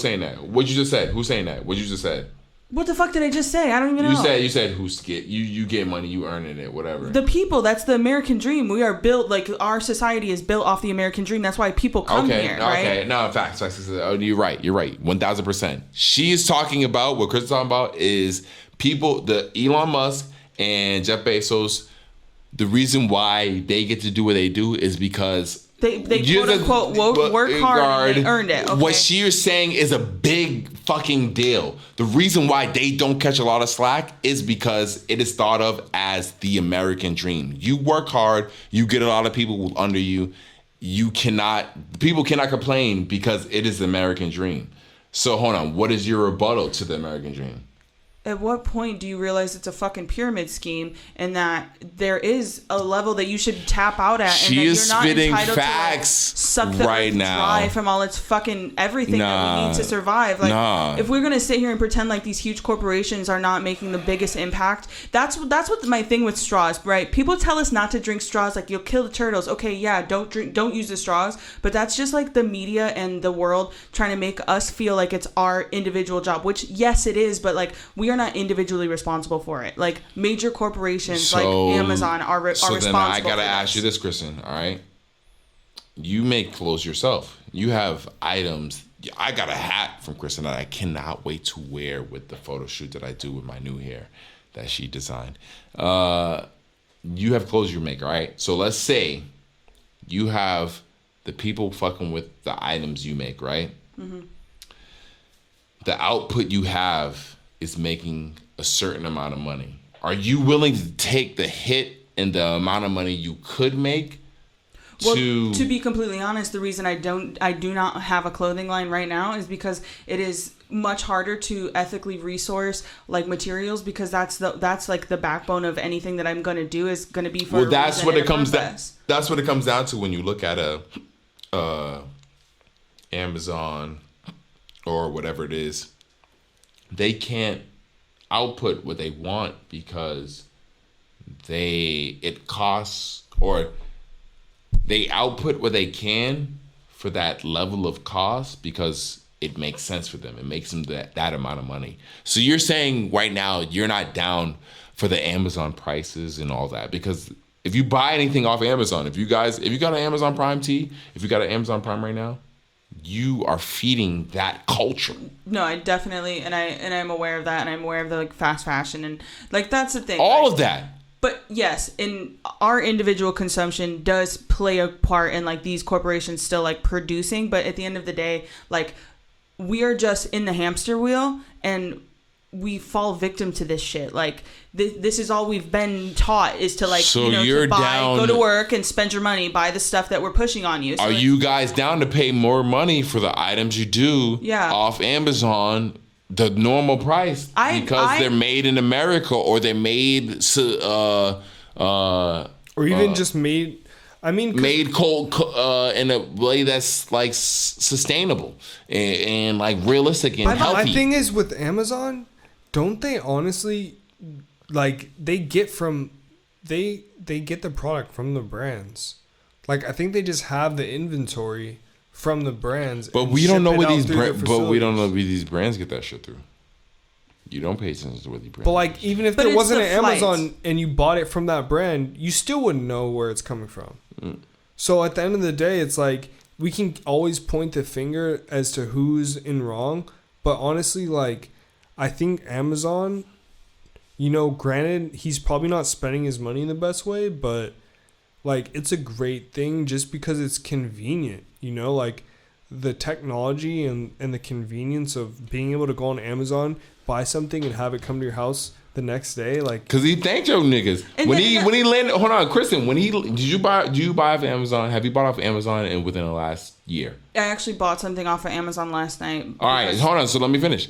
saying that? What you just said? Who's saying that? What you just said? What the fuck did I just say? I don't even know. You said you get money, you earning it, whatever. The people, that's the American dream. We are built, like our society is built off the American dream. That's why people come here, right? Okay, no, facts. Oh, you're right. 1000%. She is talking about, what Chris is talking about is people, the Elon Musk and Jeff Bezos, the reason why they get to do what they do is because they quote unquote work hard and they earned it. Okay. What she is saying is a big fucking deal. The reason why they don't catch a lot of slack is because it is thought of as the American dream. You work hard, you get a lot of people under you. People cannot complain because it is the American dream. So hold on, what is your rebuttal to the American dream? At what point do you realize it's a fucking pyramid scheme and that there is a level that you should tap out at and that you're not entitled facts to suck the right earth now dry from all its fucking everything that we need to survive? Like if we're gonna sit here and pretend like these huge corporations are not making the biggest impact, that's what my thing with straws, right? People tell us not to drink straws, like you'll kill the turtles. Okay, yeah, don't use the straws, but that's just like the media and the world trying to make us feel like it's our individual job, which yes it is, but like we are not individually responsible for it. Like major corporations like Amazon are responsible. So then I gotta ask you this, Kristen. All right, you make clothes yourself. You have items. I got a hat from Kristen that I cannot wait to wear with the photo shoot that I do with my new hair that she designed. You have clothes you make, all right? So let's say you have the people fucking with the items you make, right? Mm-hmm. The output you have is making a certain amount of money. Are you willing to take the hit in the amount of money you could make? To be completely honest, the reason I do not have a clothing line right now is because it is much harder to ethically resource like materials, because that's like the backbone of anything that I'm going to do is going to be for that's what it comes down. That's what it comes down to when you look at a Amazon or whatever it is. They can't output what they want because it costs, or they output what they can for that level of cost because it makes sense for them. It makes them that amount of money. So you're saying right now you're not down for the Amazon prices and all that, because if you buy anything off Amazon, if you got an Amazon Prime if you got an Amazon Prime right now, you are feeding that culture. No, I definitely, and I'm aware of that, and I'm aware of the like fast fashion, and like that's the thing. All of that. But yes, in our individual consumption does play a part in like these corporations still like producing, but at the end of the day, like we are just in the hamster wheel and we fall victim to this shit. Like this is all we've been taught is to like, so you're to buy, down, go to work and spend your money, buy the stuff that we're pushing on you. So are you guys down to pay more money for the items you do off Amazon? The normal price because they're made in America, or they're made or even just made. I mean, made cold in a way that's like sustainable and like realistic and healthy. My thing is with Amazon, don't they honestly like they get the product from the brands? Like I think they just have the inventory from the brands, but we don't know where these brands get that shit through. You don't pay attention to where these brands. But like, even if there wasn't an Amazon and you bought it from that brand, you still wouldn't know where it's coming from. So at the end of the day, it's like we can always point the finger as to who's in wrong. But honestly, like I think Amazon, granted, he's probably not spending his money in the best way, but like it's a great thing just because it's convenient. Like the technology and the convenience of being able to go on Amazon, buy something and have it come to your house the next day. Like, cause he thanked your niggas when he landed. Hold on, Kristen. Do you buy off Amazon? Have you bought off Amazon within the last year? I actually bought something off of Amazon last night. All right, hold on. So let me finish.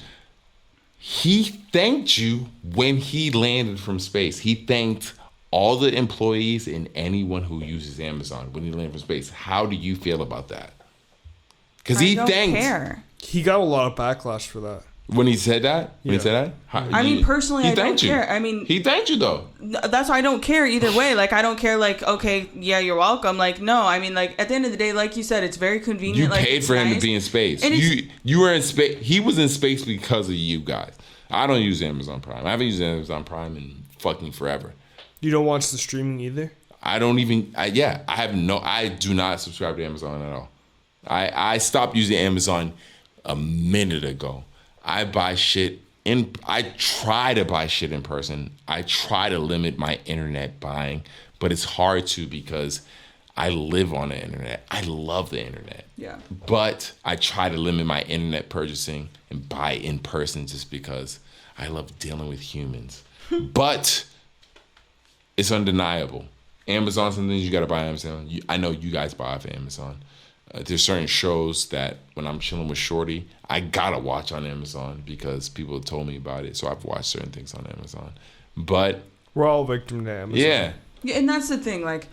He thanked you when he landed from space. He thanked all the employees and anyone who uses Amazon when he landed from space. How do you feel about that? Because he thanked. Care. He got a lot of backlash for that. When he said that? I mean, personally, I don't care. I mean, he thanked you though. That's why I don't care either way. Like, I don't care. Like, okay, yeah, you're welcome. Like, no, I mean, like at the end of the day, like you said, it's very convenient. You paid for him to be in space. You were in space. He was in space because of you guys. I don't use Amazon Prime. I haven't used Amazon Prime in fucking forever. You don't watch the streaming either? I don't even. I do not subscribe to Amazon at all. I stopped using Amazon a minute ago. I buy shit I try to buy shit in person. I try to limit my internet buying, but it's hard to because I live on the internet. I love the internet. Yeah. But I try to limit my internet purchasing and buy in person just because I love dealing with humans. But it's undeniable. Amazon, something you got to buy on Amazon. I know you guys buy off Amazon. There's certain shows that when I'm chilling with Shorty, I gotta watch on Amazon because people have told me about it. So I've watched certain things on Amazon. But we're all victim to Amazon. Yeah. Yeah, and that's the thing. Like,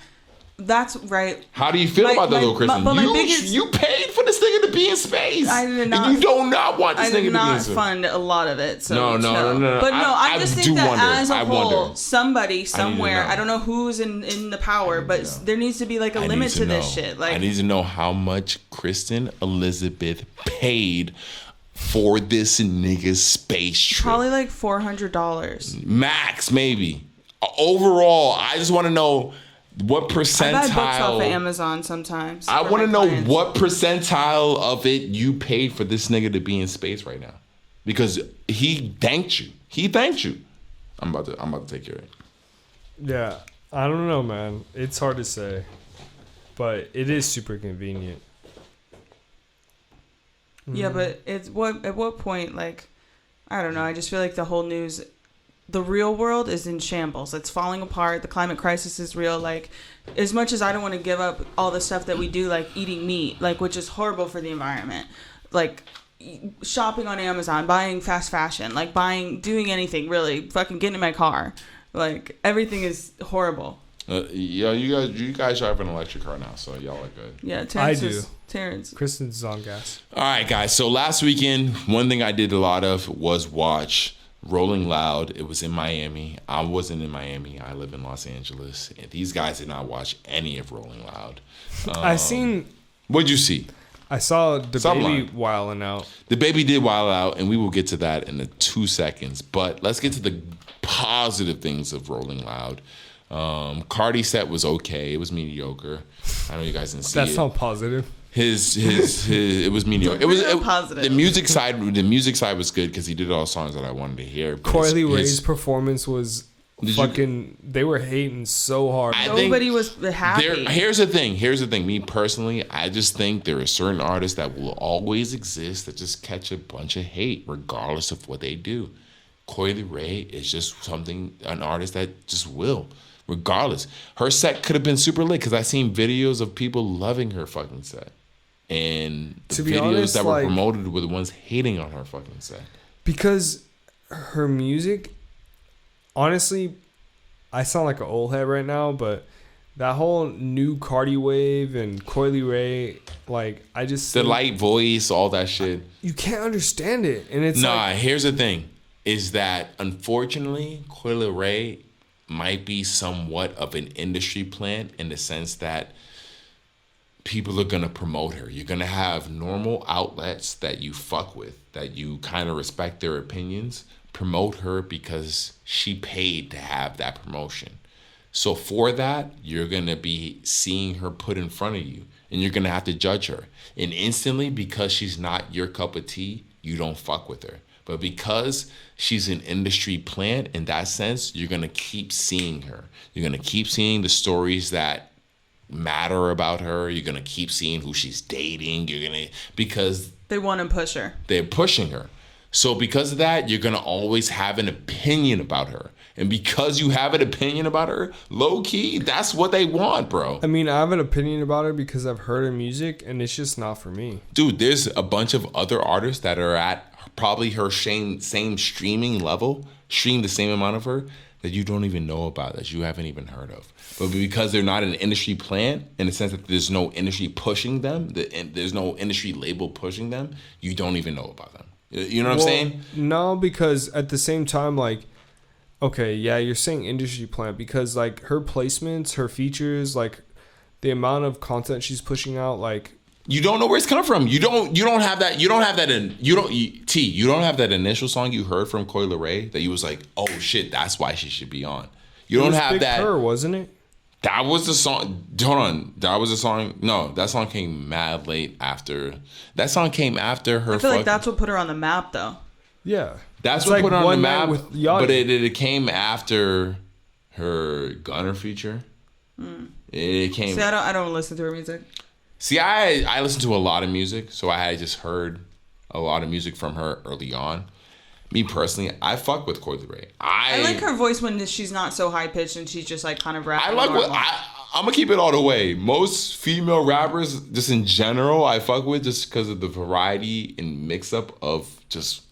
that's right. How do you feel about that, little Kristen? You paid for this nigga to be in space. I did not. And you do not want this nigga to be in space. I did not fund a lot of it. So no. But no, I just think that as a whole, somebody I somewhere, I don't know who's in the power, but there needs to be like a limit to this shit. Like, I need to know how much Kristen Elizabeth paid for this nigga's space trip. Probably like $400 max, maybe. Overall, I just want to know what percentile. I buy books off of Amazon sometimes. I want to know what percentile of it you paid for this nigga to be in space right now, because he thanked you. He thanked you. I'm about to take care of it. Yeah, I don't know, man. It's hard to say, but it is super convenient. Yeah, but at what point, like, I don't know. I just feel like the whole news, the real world is in shambles. It's falling apart. The climate crisis is real. Like, as much as I don't want to give up all the stuff that we do, like eating meat, like, which is horrible for the environment. Like, shopping on Amazon, buying fast fashion, like doing anything really, fucking getting in my car. Like, everything is horrible. Yeah, you guys drive an electric car now, so y'all are good. Yeah, Terrence I do. Terrence. Kristen's on gas. All right, guys. So last weekend, one thing I did a lot of was watch Rolling Loud. It was in Miami. I wasn't in Miami. I live in Los Angeles. And these guys did not watch any of Rolling Loud. What'd you see? I saw the Sublime. baby wilding out. The baby did wild out, and we will get to that in 2 seconds. But let's get to the positive things of Rolling Loud. Cardi's set was okay. It was mediocre. I know you guys didn't see That's it. not positive. His it was mediocre. It was positive. The music side was good because he did all the songs that I wanted to hear. Coily Ray's performance was fucking. They were hating so hard. Nobody was happy. Here's the thing. Me personally, I just think there are certain artists that will always exist that just catch a bunch of hate regardless of what they do. Coily Ray is just an artist that just will. Regardless, her set could have been super lit because I seen videos of people loving her fucking set, and the videos honest, that were promoted were the ones hating on her fucking set. Because her music, honestly, I sound like an old head right now, but that whole new Cardi wave and Coily Ray, like, I just The light voice, all that shit. You can't understand it, and it's Here's the thing: is that unfortunately, Coily Ray might be somewhat of an industry plant in the sense that people are going to promote her. You're going to have normal outlets that you fuck with, that you kind of respect their opinions, promote her because she paid to have that promotion. So for that, you're going to be seeing her put in front of you, and you're going to have to judge her. And instantly, because she's not your cup of tea, you don't fuck with her. But because she's an industry plant, in that sense, you're going to keep seeing her. You're going to keep seeing the stories that matter about her. You're going to keep seeing who she's dating. Because they want to push her. They're pushing her. So because of that, you're going to always have an opinion about her. And because you have an opinion about her, low key, that's what they want, bro. I mean, I have an opinion about her because I've heard her music, and it's just not for me. Dude, there's a bunch of other artists that are at probably her same streaming level, stream the same amount of her, that you don't even know about, that you haven't even heard of. But because they're not an industry plant, in the sense that there's no industry pushing them, there's no industry label pushing them, you don't even know about them. You know what I'm saying? No, because at the same time, like, okay, yeah, you're saying industry plant because, like, her placements, her features, like, the amount of content she's pushing out, like, you don't know where it's coming from. You don't have that initial song you heard from Coily Ray that you was like, oh shit, that's why she should be on. You don't have that. Her, wasn't it? That was the song. Hold on, that was the song. No, that song came mad late after. That song came after her. I feel like that's what put her on the map, though. Yeah, that's it's what like put her on the map. But it came after her Gunner feature. It came. See, I don't listen to her music. See, I listen to a lot of music, so I had just heard a lot of music from her early on. Me personally, I fuck with Coily Ray. I like her voice when she's not so high pitched and she's just like kind of rapping. I'm gonna keep it all the way. Most female rappers, just in general, I fuck with just because of the variety and mix up of just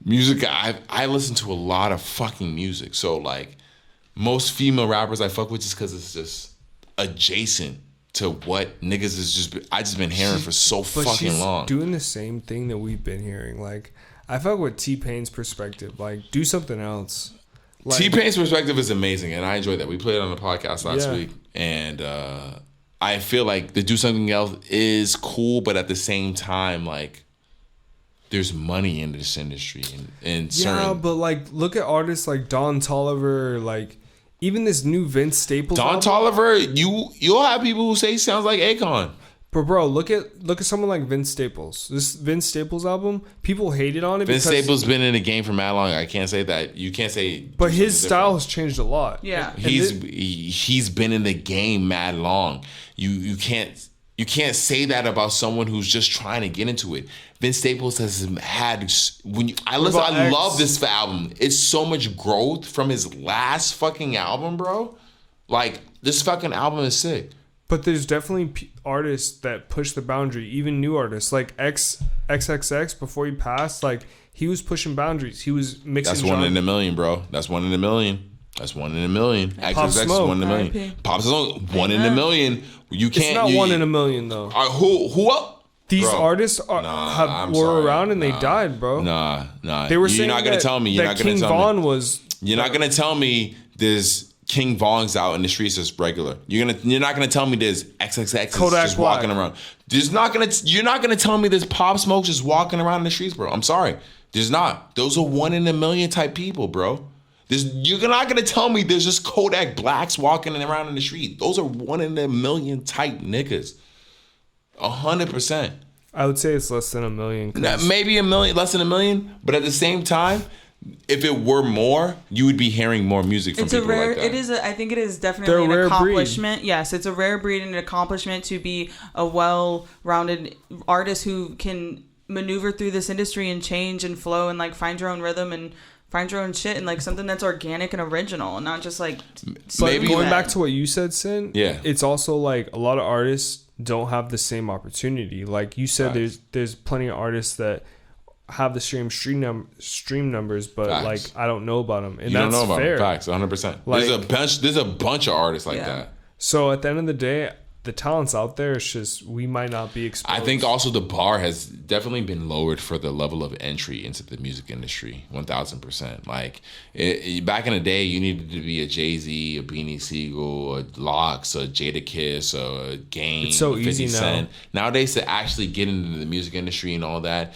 music. I listen to a lot of fucking music, so like most female rappers I fuck with just because it's just adjacent to what niggas is I just been hearing for so fucking long. Doing the same thing that we've been hearing. Like, I fuck with T-Pain's perspective. Like, do something else. Like, T-Pain's perspective is amazing, and I enjoyed that. We played it on the podcast last week, and I feel like the do something else is cool, but at the same time, like, there's money in this industry, and certain. But like, look at artists like Don Toliver, like. Even this new Vince Staples Don Toliver, you'll have people who say he sounds like Akon. But bro, look at someone like Vince Staples. This Vince Staples album, people hated on it. Vince Staples been in the game for mad long. I can't say that. You can't say. But his style has changed a lot. Yeah, he's been in the game mad long. You can't say that about someone who's just trying to get into it. Vince Staples has had I love this album. It's so much growth from his last fucking album, bro. Like, this fucking album is sick. But there's definitely artists that push the boundary, even new artists like XXX before he passed, like he was pushing boundaries. He was mixing. That's one in a million, bro. That's one in a million. That's one in a million. Pop XXX Smoke. 1 in a million. RIP. Pop Smoke, 1 in a million. You can't. It's not you, 1 in a million though. Who else? These Bro. artists I'm were sorry. around and they died, bro. Nah. They were You're saying not gonna that, tell me. You're that not gonna King tell Von me. was. You're not gonna tell me there's King Vongs out in the streets as regular. You're not gonna tell me there's XXX Kodak just walking Black. around. You're not gonna tell me there's Pop Smoke just walking around in the streets, bro. I'm sorry. There's not. Those are 1 in a million type people, bro. You're not gonna tell me there's just Kodak Blacks walking around in the street. Those are 1 in a million type niggas. 100%. I would say it's less than a million. 'Cause Maybe a million, less than a million, but at the same time, if it were more, you would be hearing more music from It's a people rare. like that. It is. I think it is They're definitely a an rare breed. accomplishment. Yes, it's a rare breed and an accomplishment to be a well-rounded artist who can maneuver through this industry and change and flow and like find your own rhythm and find your own shit and like something that's organic and original and not just like. Maybe going that- back to what you said, Sin. Yeah. It's also like a lot of artists don't have the same opportunity. Like you said, Facts. there's plenty of artists that have the stream numbers, but Facts. like I don't know about them, and You that's don't know about fair. them. Facts, 100%. Like- There's a bunch of artists like Yeah. that. So at the end of the day, the talent's out there. It's just we might not be exposed. I think also the bar has definitely been lowered for the level of entry into the music industry. 1000%. Like back in the day, you needed to be a Jay-Z, a Beanie Siegel, a Lox, a Jadakiss, a Game. It's so 50 easy now. Cent. Nowadays, to actually get into the music industry and all that,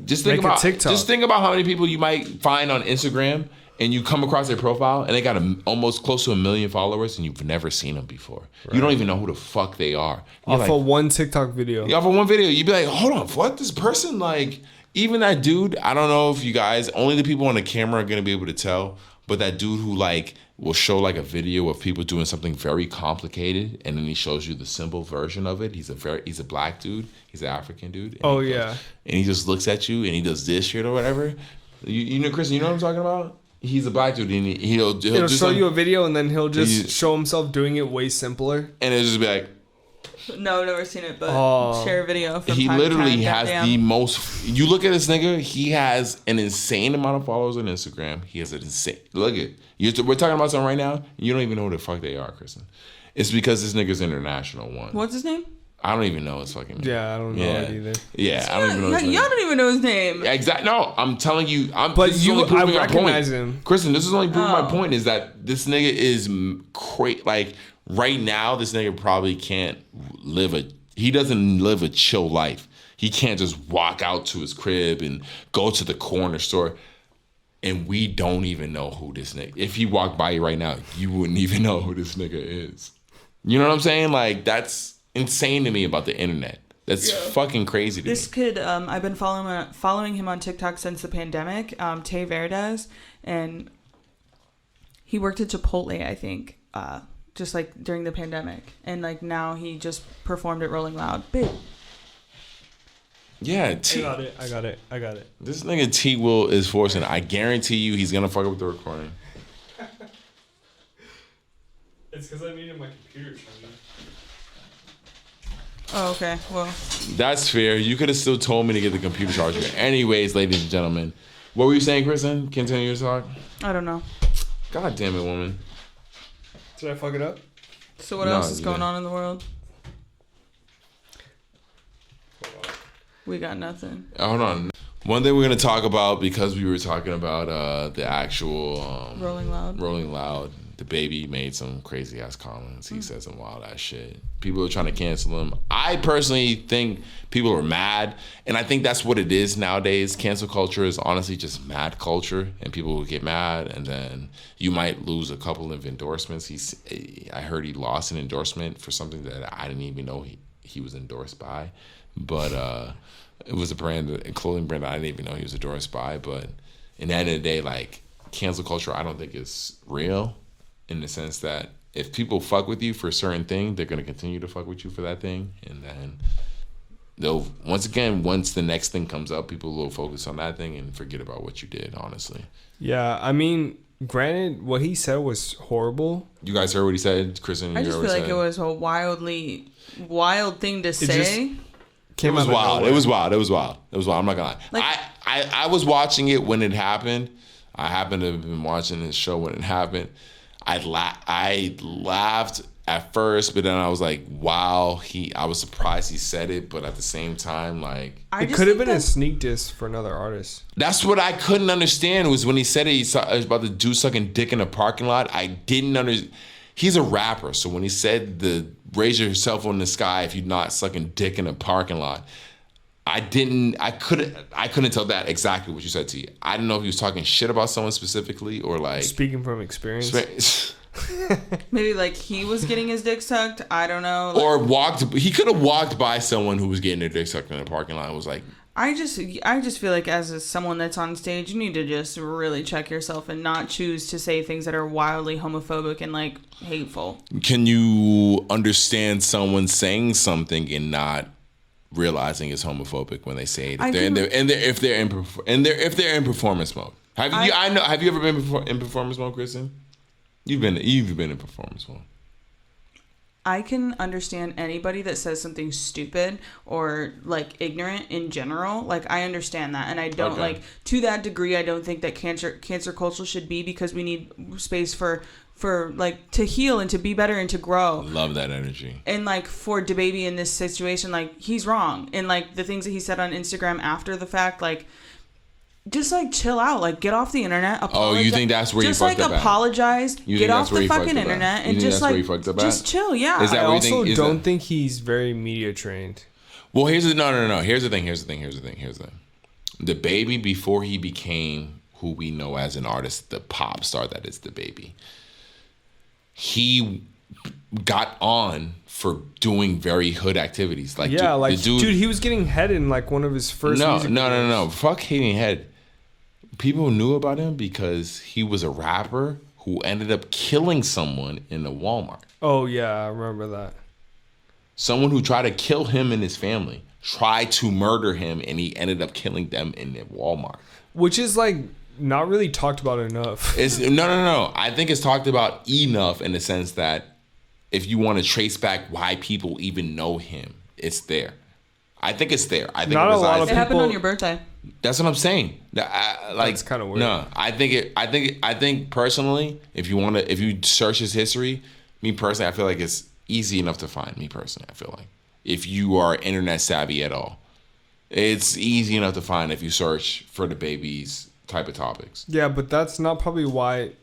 just think Make a about TikTok. just think about how many people you might find on Instagram. And you come across their profile, and they got almost close to 1 million followers, and you've never seen them before. Right. You don't even know who the fuck they are. You're off like, of one TikTok video. off of one video, you'd be like, hold on, what? This person, like, even that dude, I don't know if you guys, only the people on the camera are going to be able to tell, but that dude who, like, will show, like, a video of people doing something very complicated, and then he shows you the simple version of it. He's a black dude. He's an African dude. And Oh, he goes- yeah. And he just looks at you, and he does this shit or whatever. You know, Chris, you know what I'm talking about? He's a black dude, and he'll It'll do show some- you a video, and then he'll just He- show himself doing it way simpler. and it'll just be like, No, I've never seen it, but Oh. share a video. From he time to literally time. has Goddamn. the most. You look at this nigga, he has an insane amount of followers on Instagram. He has an insane. Look at we're talking about something right now, and you don't even know who the fuck they are, Kristen. It's because this nigga's international one. What's his name? I don't even know his fucking name. Yeah, I don't know it either. Yeah, I don't even know his name. Y'all don't even know his name. Exactly. No, I'm telling you. But this is you- only proving I our recognize point. him. Kristen, this is only proving my Oh. point is that this nigga is like right now. This nigga probably can't he doesn't live a chill life. He can't just walk out to his crib and go to the corner store. And we don't even know who this nigga. If he walked by you right now, you wouldn't even know who this nigga is. You know what I'm saying? Like that's insane to me about the internet. That's fucking crazy to This me. kid, I've been following him on TikTok since the pandemic. Tay Verdes, and he worked at Chipotle, I think, just like during the pandemic, and like now he just performed at Rolling Loud. Babe, Yeah, I got it. This nigga T Will is forcing. I guarantee you, he's gonna fuck up the recording. It's because I needed my computer charger. oh okay, well, That's fair. You could have still told me to get the computer charger. Anyways, ladies and gentlemen, what were you saying, Kristen? Continue your talk. I don't know. God damn it, woman. Did I fuck it up? So what No, else is you going didn't. on in the world? We got nothing. Hold on. One thing we're gonna talk about because we were talking about the actual Rolling Loud. Rolling Loud. The baby made some crazy ass comments. He said some wild ass shit. People are trying to cancel him. I personally think people are mad, and I think that's what it is nowadays. Cancel culture is honestly just mad culture, and people will get mad, and then you might lose a couple of endorsements. I heard he lost an endorsement for something that I didn't even know he was endorsed by, but it was a clothing brand that I didn't even know he was endorsed by. But in the end of the day, like cancel culture, I don't think is real. In the sense that if people fuck with you for a certain thing, they're gonna continue to fuck with you for that thing, and then they'll once the next thing comes up, people will focus on that thing and forget about what you did. Honestly, Yeah, I mean, granted, what he said was horrible. you guys heard what he said, Kristen. I you just heard feel what he like said? it was a wild thing to say. It was wild. It was wild. I'm not gonna lie. I was watching it when it happened. I happened to have been watching this show when it happened. I laughed at first, but then I was like, wow, I was surprised he said it, but at the same time, like, it could have been a sneak diss for another artist. That's what I couldn't understand, was when he said it, he was about the dude sucking dick in a parking lot. I didn't understand. He's a rapper, so when he said raise your cell phone in the sky if you're not sucking dick in a parking lot, I couldn't tell that exactly what you said to you. I didn't know if he was talking shit about someone specifically or like speaking from experience. Maybe like he was getting his dick sucked. I don't know. Or he could have walked by someone who was getting their dick sucked in a parking lot and was like, I just feel like as someone that's on stage, you need to just really check yourself and not choose to say things that are wildly homophobic and like hateful. Can you understand someone saying something and not realizing it's homophobic when they say it? If they're in performance mode. Have you ever been in performance mode, Kristen? You've been in performance mode. I can understand anybody that says something stupid or like ignorant in general. Like I understand that, and I don't like to that degree. I don't think that cancer culture should be, because we need space for like to heal and to be better and to grow. Love that energy. And like for DaBaby in this situation, like he's wrong, and like the things that he said on Instagram after the fact, like. Just like chill out, like get off the internet. Oh, you think that's where you fucked up? Just like apologize, get off the fucking internet, and just like just chill. Yeah. I also don't think he's very media trained. Well, here's no. Here's the thing. DaBaby, before he became who we know as an artist, the pop star that is DaBaby, he got on for doing very hood activities. Like the dude, he was getting head in like one of his first. No. Fuck hitting head. People knew about him because he was a rapper who ended up killing someone in a Walmart. Oh, yeah, I remember that. Someone who tried to kill him and his family tried to murder him, and he ended up killing them in the Walmart. Which is, like, not really talked about enough. No. I think it's talked about enough in the sense that if you want to trace back why people even know him, it's there. I think it's there. I think not a lot of people. It happened on your birthday. That's what I'm saying. That's kind of weird. No, I think personally, if you search his history, me personally, I feel like it's easy enough to find. Me personally, I feel like if you are internet savvy at all, it's easy enough to find if you search for DaBaby's type of topics. Yeah, but that's not probably why,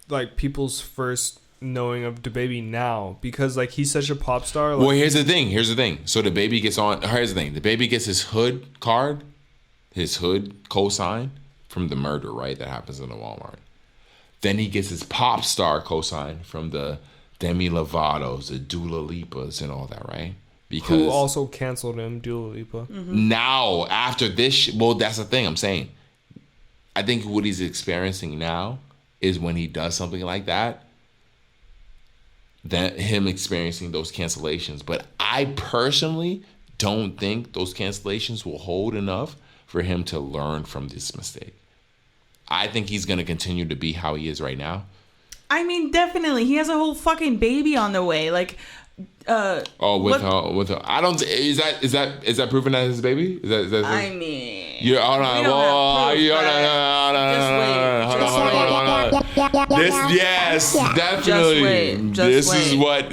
like, people's first knowing of DaBaby now, because like he's such a pop star. Like, well, here's the thing. So DaBaby gets on. Here's the thing. DaBaby gets his hood card, his hood cosign from the murder, right? That happens in the Walmart. Then he gets his pop star cosign from the Demi Lovatos, the Dua Lipas, and all that, right? Because who also canceled him, Dua Lipa. Mm-hmm. Now, after this, well, that's the thing I'm saying. I think what he's experiencing now is when he does something like that him experiencing those cancellations. But I personally don't think those cancellations will hold enough for him to learn from this mistake. I think he's going to continue to be how he is right now. I mean, definitely. He has a whole fucking baby on the way. Like, her. I don't. Is that proven that his baby? Is that I mean, you're hold on. Yes, definitely.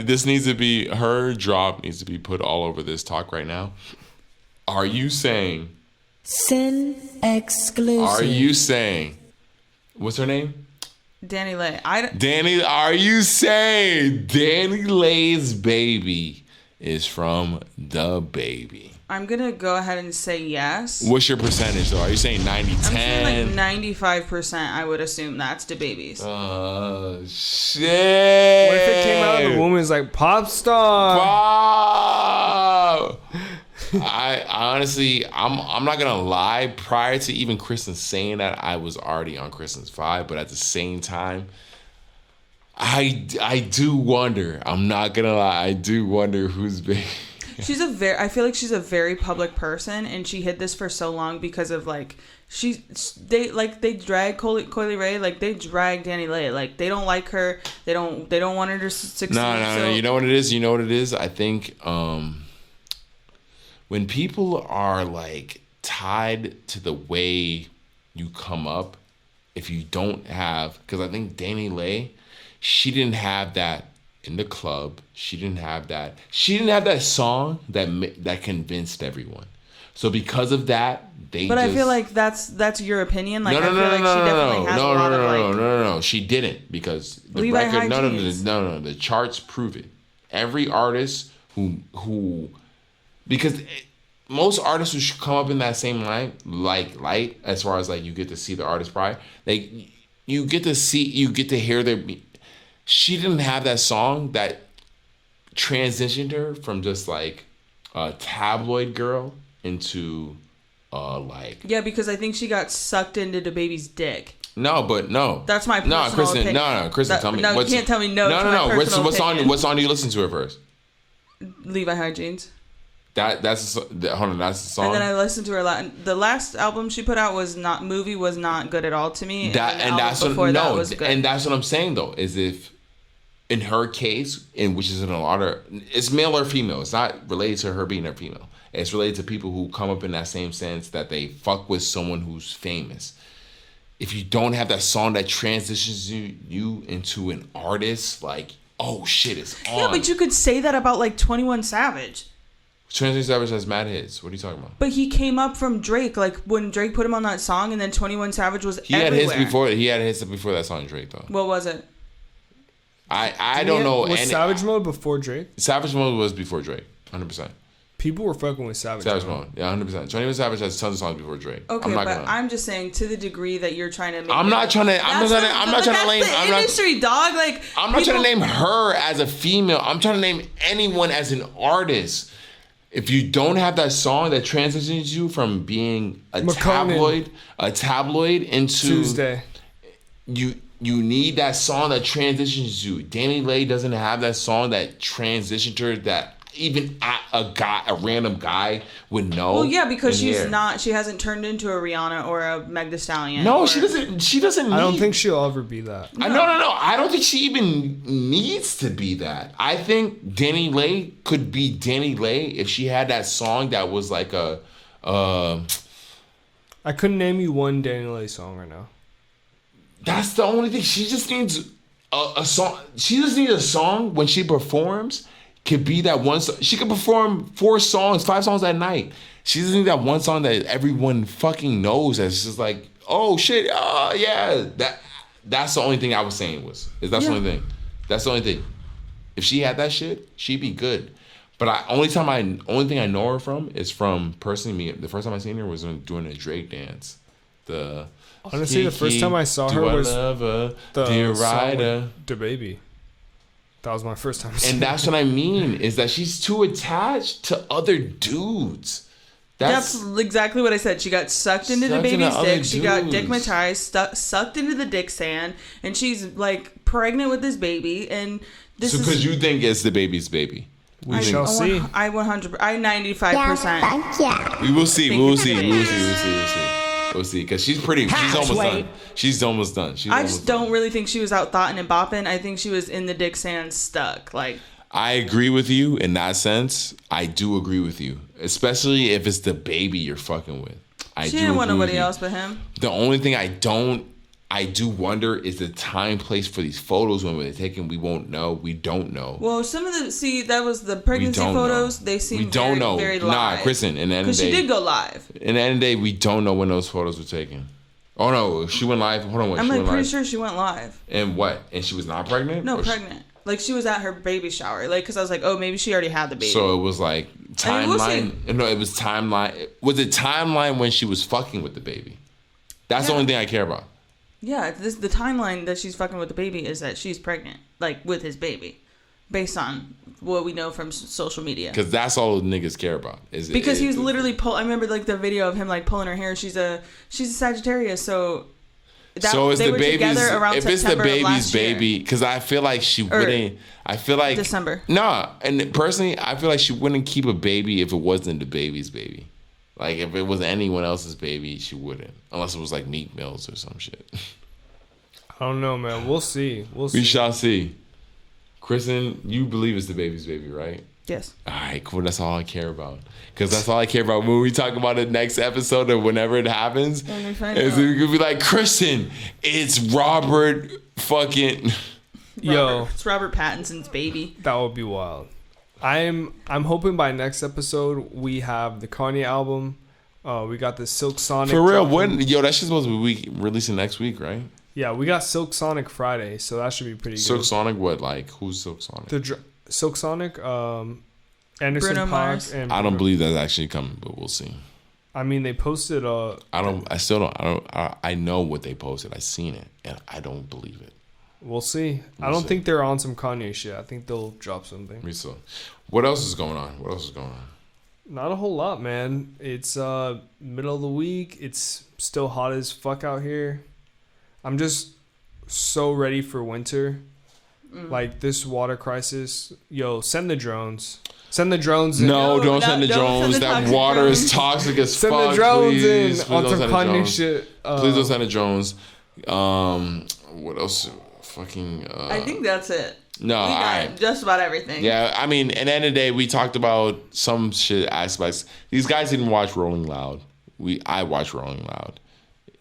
This needs to be, her drop needs to be put all over this talk right now. Are you saying? Sin exclusive. Are you saying? What's her name? Danny Lay. Are you saying Danny Lay's baby is from DaBaby? I'm going to go ahead and say yes. What's your percentage, though? Are you saying 90-10? I'm saying like 95%. I would assume that's DaBaby's. Oh, shit. What if it came out of the woman's like, pop star? Wow. I honestly, I'm not gonna lie. Prior to even Kristen saying that, I was already on Kristen's vibe. But at the same time, I do wonder. I'm not gonna lie. I do wonder who's been. I feel like she's a very public person, and she hid this for so long because of like they drag Coily Ray, like they drag Danny Lay, like they don't like her. They don't want her to succeed. No. You know what it is. I think. when people are like tied to the way you come up, if you don't have, because I think Danny Lay, she didn't have that in the club. She didn't have that. She didn't have that song that convinced everyone. So because of that, But I feel like that's your opinion. Like, no. She didn't, because the Levi record. High No. The charts prove it. Every artist who because most artists who should come up in that same light, as far as like you get to see the artist prior, like you get to hear their. She didn't have that song that transitioned her from just like a tabloid girl into yeah, because I think she got sucked into the baby's dick. No. That's my personal Kristen, opinion. Kristen, tell me. No, you can't tell me no. No. What song do you listen to her first? Levi High Jeans. That's the song. And then I listened to her a lot. The last album she put out was not good at all to me. That's what I'm saying though, is if in her case, which is in a lot of, it's male or female. It's not related to her being a female. It's related to people who come up in that same sense that they fuck with someone who's famous. If you don't have that song that transitions you into an artist, like, oh shit, it's on. Yeah, but you could say that about like 21 Savage. 21 Savage has mad hits. What are you talking about? But he came up from Drake, like when Drake put him on that song, and then 21 Savage was everywhere. He had hits before that song, Drake, though. What was it? I don't know. Was Savage Mode before Drake? Savage Mode was before Drake, 100%. People were fucking with Savage Mode. Yeah, 100%. 21 Savage has tons of songs before Drake. Okay, I'm just saying, to the degree that you're trying to make I'm not trying to name her as a female. I'm trying to name anyone as an artist. If you don't have that song that transitions you from being a tabloid into Tuesday, you need that song that transitions you. Danny Lay doesn't have that song that transitioned her, that even a random guy would know. Well, yeah, because she hasn't turned into a Rihanna or a Meg Thee Stallion. No, she doesn't. I don't think she'll ever be that. No. I don't think she even needs to be that. I think Danny Lay could be Danny Lay if she had that song that was like a. I couldn't name you one Danny Lay song right now. That's the only thing. She just needs a song. She just needs a song when she performs. Could be that one song. She could perform 5 songs that night. She just needs that one song that everyone fucking knows. That's just like, oh shit, yeah. That's the only thing I was saying the only thing. That's the only thing. If she had that shit, she'd be good. But only thing I know her from is from personally me. The first time I seen her was doing a Drake dance. Honestly, the first time I saw her was the Dear Rider, DaBaby. That was my first time. And that's what I mean, is that she's too attached to other dudes. That's exactly what I said. She got sucked into the baby's dick. She got dickmatized, sucked into the dick sand, and she's like pregnant with this baby. And this is because you think it's the baby's baby. We shall see. I 95%. Yeah. We will see. We'll see, because she's almost done. I just don't really think she was out thotting and bopping. I think she was in the dick sand stuck. Like, I agree with you in that sense. I do agree with you, especially if it's the baby you're fucking with. She didn't want nobody else but him. The only thing I do wonder is the time, place for these photos when they're taken. We won't know. We don't know. Well, some of that was the pregnancy photos. They seem very live. Nah, Kristen, in the end of the day. Because she did go live. In the end of the day, we don't know when those photos were taken. Oh, no, she went live. Hold on, wait. I'm pretty sure she went live. And what? And she was not pregnant? No, pregnant. Like, she was at her baby shower. Like, because I was like, oh, maybe she already had the baby. So it was like timeline. No, it was timeline. Was it timeline when she was fucking with the baby? That's the only thing I care about. Yeah, the timeline that she's fucking with the baby is that she's pregnant, like, with his baby, based on what we know from social media. Because that's all niggas care about. Because he was literally I remember like the video of him like pulling her hair. She's a Sagittarius, so. So is they the were baby's around if it's the September baby's baby? Because I feel like she wouldn't. I feel like December. No, and personally, I feel like she wouldn't keep a baby if it wasn't the baby's baby. Like, if it was anyone else's baby, she wouldn't. Unless it was, like, Meek Mills or some shit. I don't know, man. We'll see. We shall see. Kristen, you believe it's the baby's baby, right? Yes. All right, cool. That's all I care about. Because that's all I care about when we talk about the next episode or whenever it happens. Is we could be like, Kristen, it's Robert fucking... It's Robert Pattinson's baby. That would be wild. I'm hoping by next episode we have the Kanye album. We got the Silk Sonic. For real, when that shit's supposed to be releasing next week, right? Yeah, we got Silk Sonic Friday, so that should be pretty good. Silk Sonic, what? Like, who's Silk Sonic? Silk Sonic, Anderson Bruno .Paak Mars. and I don't believe that's actually coming, but we'll see. I mean, they posted I know what they posted. I seen it, and I don't believe it. We'll see. I don't think they're on some Kanye shit. I think they'll drop something. Me too. What else is going on? Not a whole lot, man. It's middle of the week. It's still hot as fuck out here. I'm just so ready for winter. Like this water crisis. Yo, send the drones. Send the drones in. No, don't send the drones. That water is toxic as fuck. Send the drones please. in on some Kanye shit. Please don't send the drones. What else? Fucking. I think that's it. No, all right. Just about everything. Yeah, I mean, at the end of the day, we talked about some shit aspects. These guys didn't watch Rolling Loud. I watched Rolling Loud.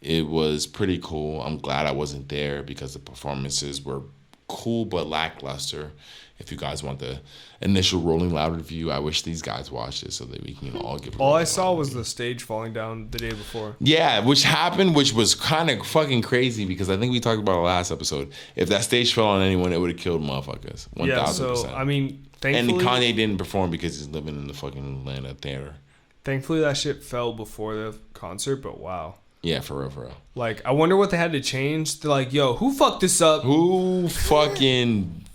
It was pretty cool. I'm glad I wasn't there because the performances were cool but lackluster. If you guys want the initial Rolling Loud review, I wish these guys watched it so that we can all give. All I saw was the stage falling down the day before. Yeah, which happened, which was kind of fucking crazy because I think we talked about it last episode. If that stage fell on anyone, it would have killed motherfuckers. 1,000%. Yeah, so I mean, thankfully, and Kanye didn't perform because he's living in the fucking Atlanta theater. Thankfully, that shit fell before the concert. But wow. Yeah, for real. Like, I wonder what they had to change. They're like, yo, who fucked this up? Who fucking,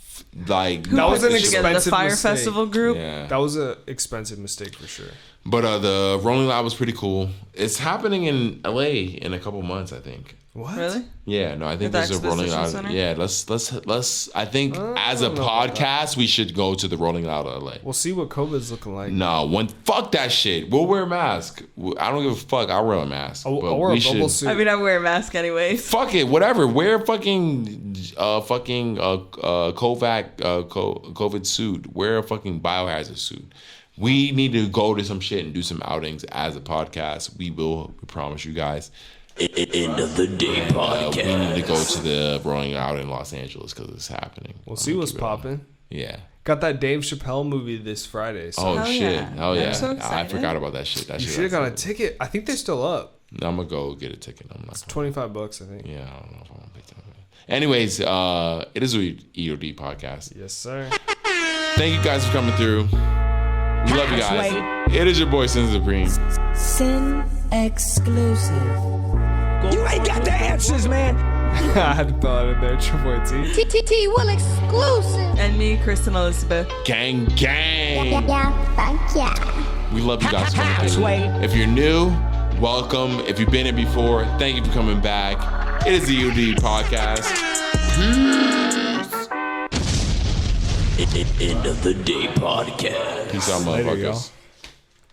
like... That was an expensive the Fire mistake. Festival group? Yeah. That was an expensive mistake for sure. But the Rolling Loud was pretty cool. It's happening in LA in a couple months, I think. What? Really? Yeah, no, I think At the there's a Rolling Loud. Center? Yeah, let's. I think as a podcast, we should go to the Rolling Loud LA. We'll see what COVID's looking like. No, fuck that shit. We'll wear a mask. I don't give a fuck. I'll wear a mask. I'll wear a bubble suit. I mean, I wear a mask anyways. Fuck it, whatever. Wear a fucking COVID suit. Wear a fucking biohazard suit. We need to go to some shit and do some outings as a podcast. We will. We promise you guys. End of the day podcast. We need to go to the Rolling Out in Los Angeles because it's happening. We'll see what's popping. Yeah. Got that Dave Chappelle movie this Friday. So. Oh, shit. Yeah. Hell yeah. I'm so I excited. forgot about that shit. You should have got a ticket. I think they're still up. I'm going to go get a ticket. I'm not. It's $25, I think. Yeah, I don't know if I want to pick that up. Anyways, it is a EOD podcast. Yes, sir. Thank you guys for coming through. We love you guys. It is your boy, Sin Supreme. Sin exclusive. You ain't got the answers, man. I had to throw it in there. Triple T. TTT will exclusive. And me, Kristen Elizabeth. Gang, gang. Yeah, thank ya. We love you guys for coming through. If you're new, welcome. If you've been here before, thank you for coming back. It is the EOD podcast. End of the day podcast. Peace out, Later, motherfuckers. y'all.